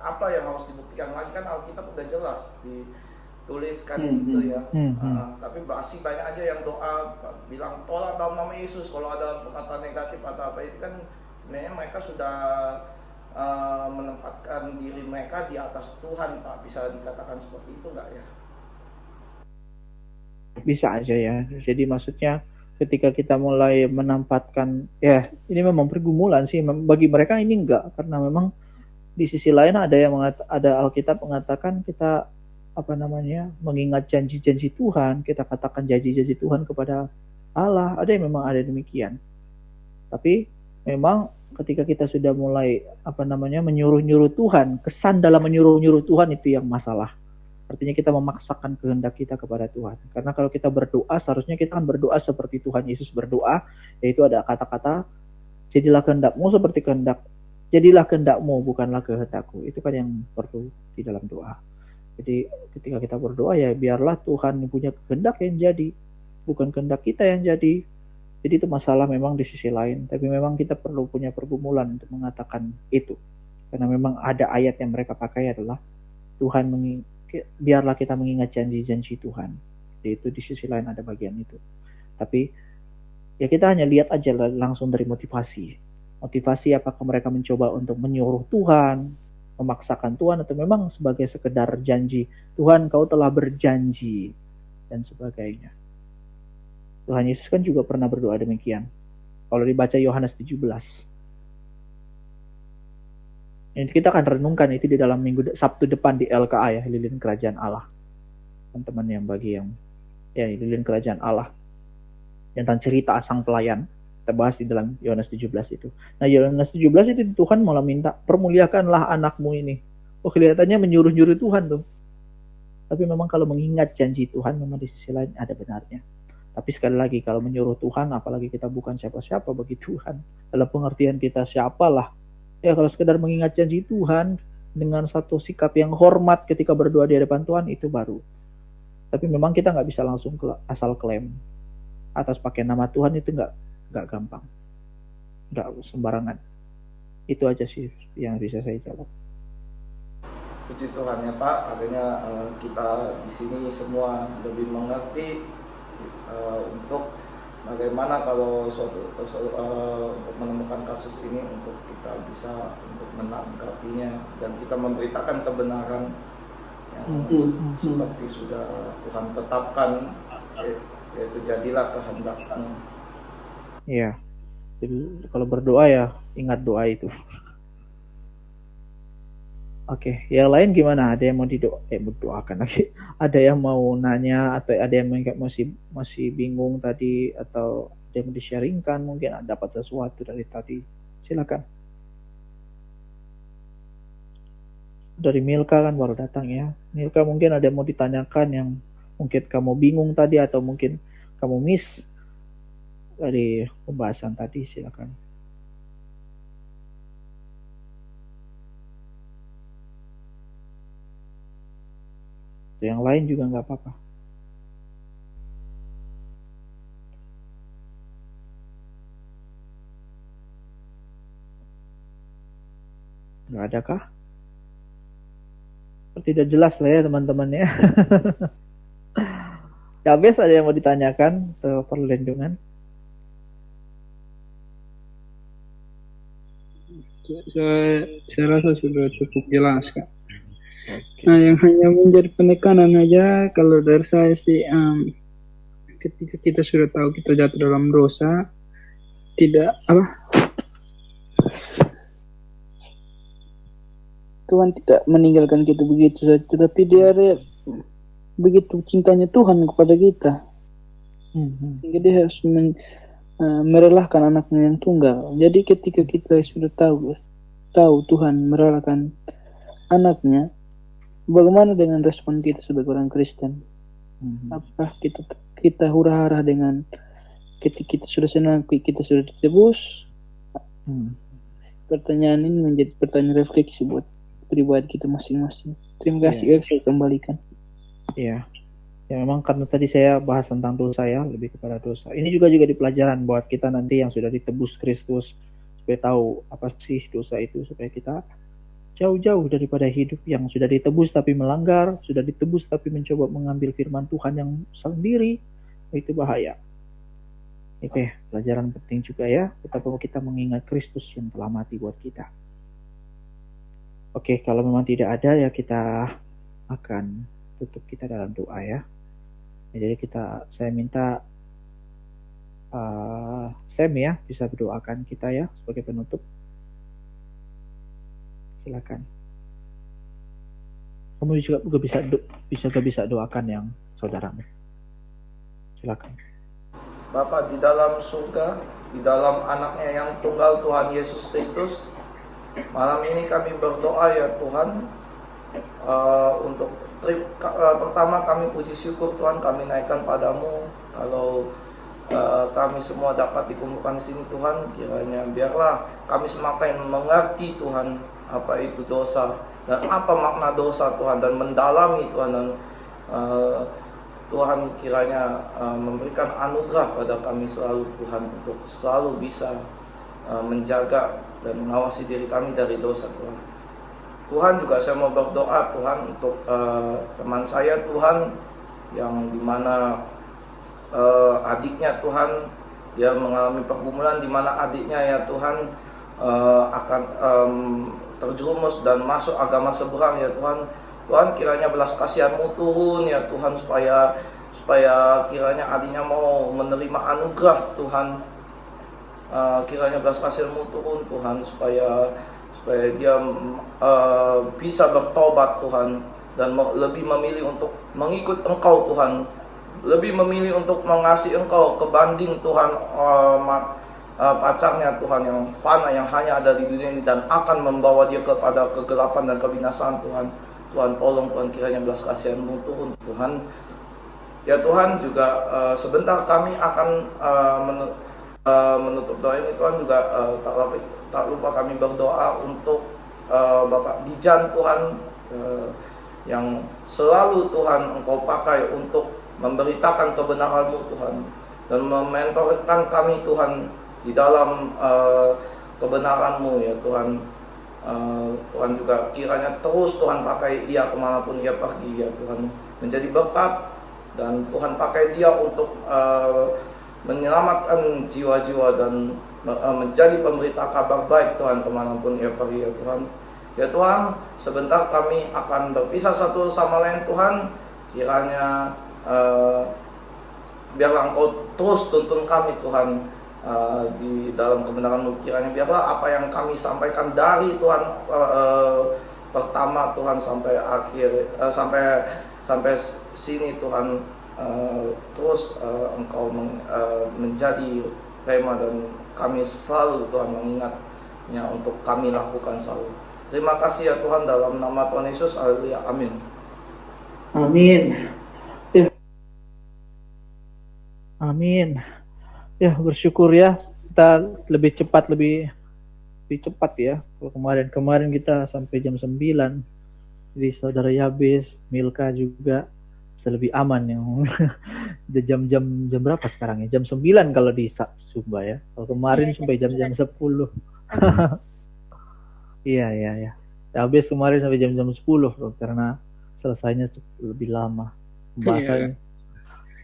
apa yang harus dibuktikan lagi, kan Alkitab udah jelas dituliskan gitu ya. Tapi masih banyak aja yang doa bilang tolak dalam nama Yesus, kalau ada kata negatif atau apa itu kan sebenarnya mereka sudah menempatkan diri mereka di atas Tuhan, Pak. Bisa dikatakan seperti itu nggak ya? Bisa aja ya. Jadi maksudnya ketika kita mulai menempatkan, ya ini memang pergumulan sih bagi mereka ini enggak, karena memang di sisi lain ada yang ada Alkitab mengatakan kita mengingat janji-janji Tuhan, kita katakan janji-janji Tuhan kepada Allah, ada yang memang ada demikian. Tapi memang ketika kita sudah mulai menyuruh-nyuruh Tuhan, kesan dalam menyuruh-nyuruh Tuhan itu yang masalah. Artinya kita memaksakan kehendak kita kepada Tuhan. Karena kalau kita berdoa, seharusnya kita kan berdoa seperti Tuhan Yesus berdoa, yaitu ada kata-kata, jadilah kehendakmu seperti kehendak, jadilah kehendakmu bukanlah kehendakku. Itu kan yang perlu di dalam doa. Jadi ketika kita berdoa ya biarlah Tuhan punya kehendak yang jadi, bukan kehendak kita yang jadi. Jadi itu masalah memang di sisi lain. Tapi memang kita perlu punya pergumulan untuk mengatakan itu. Karena memang ada ayat yang mereka pakai adalah Tuhan biarlah kita mengingat janji-janji Tuhan. Jadi itu di sisi lain ada bagian itu. Tapi ya kita hanya lihat aja langsung dari motivasi. Motivasi apakah mereka mencoba untuk menyuruh Tuhan, memaksakan Tuhan, atau memang sebagai sekedar janji, Tuhan kau telah berjanji, dan sebagainya. Tuhan Yesus kan juga pernah berdoa demikian. Kalau dibaca Yohanes 17. Ini kita akan renungkan itu di dalam Sabtu depan di LKA ya, Lilin Kerajaan Allah. Teman-teman yang bagi yang ya Lilin Kerajaan Allah. Tentang cerita sang pelayan. Kita bahas di dalam Yohanes 17 itu. Nah, Yohanes 17 itu Tuhan malah minta, permuliakanlah anakmu ini. Oh, kelihatannya menyuruh-nyuruh Tuhan tuh. Tapi memang kalau mengingat janji Tuhan, memang di sisi lain ada benarnya. Tapi sekali lagi, kalau menyuruh Tuhan, apalagi kita bukan siapa-siapa bagi Tuhan. Dalam pengertian kita siapalah. Ya kalau sekedar mengingat janji Tuhan, dengan satu sikap yang hormat ketika berdoa di hadapan Tuhan, itu baru. Tapi memang kita nggak bisa langsung asal klaim. Atas pakai nama Tuhan itu nggak gampang, nggak sembarangan. Itu aja sih yang bisa saya jawab. Puji Tuhan ya Pak, akhirnya kita di sini semua lebih mengerti untuk bagaimana kalau untuk menemukan kasus ini, untuk kita bisa untuk menanggapinya dan kita memberitakan kebenaran yang seperti sudah Tuhan tetapkan, yaitu jadilah kehendakmu. Iya. Jadi kalau berdoa ya ingat doa itu. Oke, yang lain gimana? Ada yang mau doakan lagi? Ada yang mau nanya atau ada yang masih bingung tadi, atau ada yang mau di-sharingkan, mungkin dapat sesuatu dari tadi. Silakan. Dari Milka kan baru datang ya. Milka, mungkin ada yang mau ditanyakan yang mungkin kamu bingung tadi atau mungkin kamu miss dari pembahasan tadi, silakan. Yang lain juga nggak apa-apa. Nggak ada kah? Tidak jelas lah ya teman-temannya. Yabes, ada yang mau ditanyakan atau perlindungan? Saya rasa sudah cukup jelas, Kak. Nah, yang hanya menjadi penekanan aja kalau dari saya sih, ketika kita sudah tahu kita jatuh dalam dosa, tidak Tuhan tidak meninggalkan kita begitu saja, tetapi Dia begitu cintanya Tuhan kepada kita, sehingga Dia harus merelakan anaknya yang tunggal. Jadi ketika kita sudah tahu Tuhan merelakan anaknya, bagaimana dengan respon kita sebagai orang Kristen? Apakah kita hura-hara dengan ketika kita sudah senang, kita sudah ditebus? Pertanyaan ini menjadi pertanyaan refleksi buat pribadi kita masing-masing. Terima kasih, saya kembalikan. Iya. Ya memang karena tadi saya bahas tentang dosa ya, lebih kepada dosa. Ini juga di pelajaran buat kita nanti yang sudah ditebus Kristus, supaya tahu apa sih dosa itu, supaya kita jauh-jauh daripada hidup yang sudah ditebus tapi melanggar, sudah ditebus tapi mencoba mengambil firman Tuhan yang sendiri, itu bahaya. Oke, pelajaran penting juga ya, betapa kita mengingat Kristus yang telah mati buat kita. Oke, kalau memang tidak ada ya kita akan tutup kita dalam doa ya. Jadi saya minta Sam ya bisa berdoakan kita ya sebagai penutup. Silakan. Kamu juga bisa doakan yang saudaramu. Silakan. Bapa di dalam surga, di dalam anaknya yang tunggal Tuhan Yesus Kristus, malam ini kami berdoa ya Tuhan, untuk pertama kami puji syukur Tuhan, kami naikkan padamu kalau kami semua dapat dikumpulkan di sini Tuhan. Kiranya biarlah kami semakin mengerti Tuhan apa itu dosa dan apa makna dosa Tuhan, dan mendalami Tuhan, dan Tuhan kiranya memberikan anugerah pada kami selalu Tuhan, untuk selalu bisa menjaga dan mengawasi diri kami dari dosa Tuhan. Tuhan juga saya mau berdoa Tuhan untuk teman saya Tuhan, yang dimana adiknya Tuhan, dia mengalami pergumulan dimana adiknya ya Tuhan akan terjerumus dan masuk agama seberang ya Tuhan. Tuhan kiranya belas kasihan-Mu turun ya Tuhan, supaya kiranya adiknya mau menerima anugerah Tuhan. Kiranya belas kasihan-Mu turun Tuhan, supaya dia bisa bertobat Tuhan, dan lebih memilih untuk mengikut Engkau Tuhan, lebih memilih untuk mengasihi Engkau kebanding Tuhan pacarnya Tuhan yang fana, yang hanya ada di dunia ini dan akan membawa dia kepada kegelapan dan kebinasaan Tuhan. Tuhan tolong Tuhan, kiranya belas kasihan-Mu turun Tuhan. Ya Tuhan, juga sebentar kami akan menutup doa ini Tuhan, juga tak lupa kami berdoa untuk Bapak Dijan Tuhan, yang selalu Tuhan Engkau pakai untuk memberitakan kebenaran-Mu Tuhan, dan mementorkan kami Tuhan di dalam kebenaran-Mu ya Tuhan. Tuhan juga kiranya terus Tuhan pakai ia kemanapun ia pergi ya Tuhan, menjadi berkat, dan Tuhan pakai dia untuk menyelamatkan jiwa-jiwa dan menjadi pemberita kabar baik Tuhan kemanapun ia pergi ya Tuhan. Ya Tuhan, sebentar kami akan berpisah satu sama lain Tuhan, kiranya biarlah Engkau terus tuntun kami Tuhan di dalam kebenaran-Mu. Kiranya biarlah apa yang kami sampaikan dari Tuhan pertama Tuhan sampai akhir, sampai sini Tuhan, terus Engkau menjadi rema, dan kami selalu Tuhan mengingatnya untuk kami lakukan selalu. Terima kasih ya Tuhan, dalam nama Tuhan Yesus, haleluya, amin. Amin. Amin. Ya, bersyukur ya, kita lebih cepat ya. Kalau kemarin kita sampai jam 9. Jadi saudara Yabes, Milka juga bisa lebih aman yang jam berapa sekarang ya? Jam 9 kalau di Sumba ya. Kalau kemarin sampai jam 10. Iya. Ya, habis kemarin sampai jam-jam 10 bro, karena selesainya lebih lama.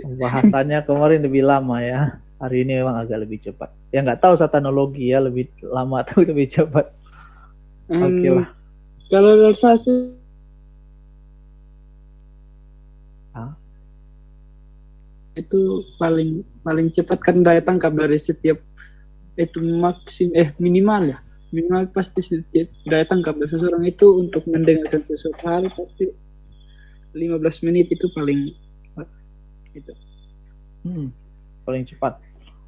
Pembahasannya kemarin lebih lama ya. Hari ini memang agak lebih cepat. Ya nggak tahu satanologi ya lebih lama atau lebih cepat. Oke lah. Kalau realisasi itu paling cepat kan daya tangkap dari setiap itu minimal pasti setiap daya tangkap dari seseorang itu untuk mendengarkan sesuatu hal pasti 15 menit itu paling itu. Paling cepat.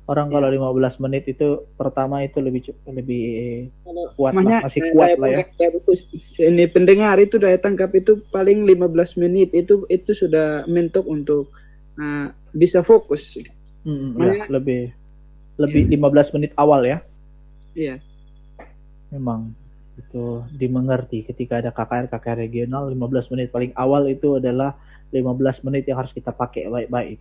Orang kalau 15 menit itu pertama itu lebih kuat lah, masih kuat lah ya. Ini pendengar itu daya tangkap itu paling 15 menit itu sudah mentok untuk bisa fokus. Ya, lebih 15 menit awal ya. Iya. Memang itu dimengerti ketika ada KKR regional 15 menit paling awal itu adalah 15 menit yang harus kita pakai baik-baik.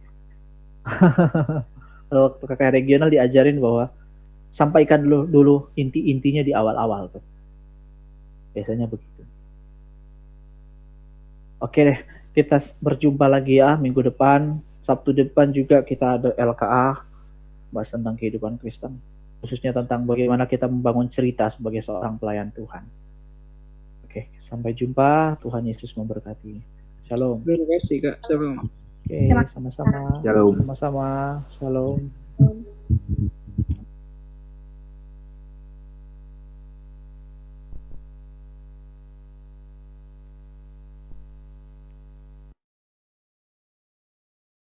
Kalau KKR regional diajarin bahwa sampaikan dulu intinya di awal-awal tuh. Biasanya begitu. Oke deh, kita berjumpa lagi ya minggu depan. Sabtu depan juga kita ada LKA, bahas tentang kehidupan Kristen. Khususnya tentang bagaimana kita membangun cerita sebagai seorang pelayan Tuhan. Oke, sampai jumpa. Tuhan Yesus memberkati. Shalom. Terima kasih Kak. Shalom. Oke, sama-sama. Shalom. Sama-sama. Shalom.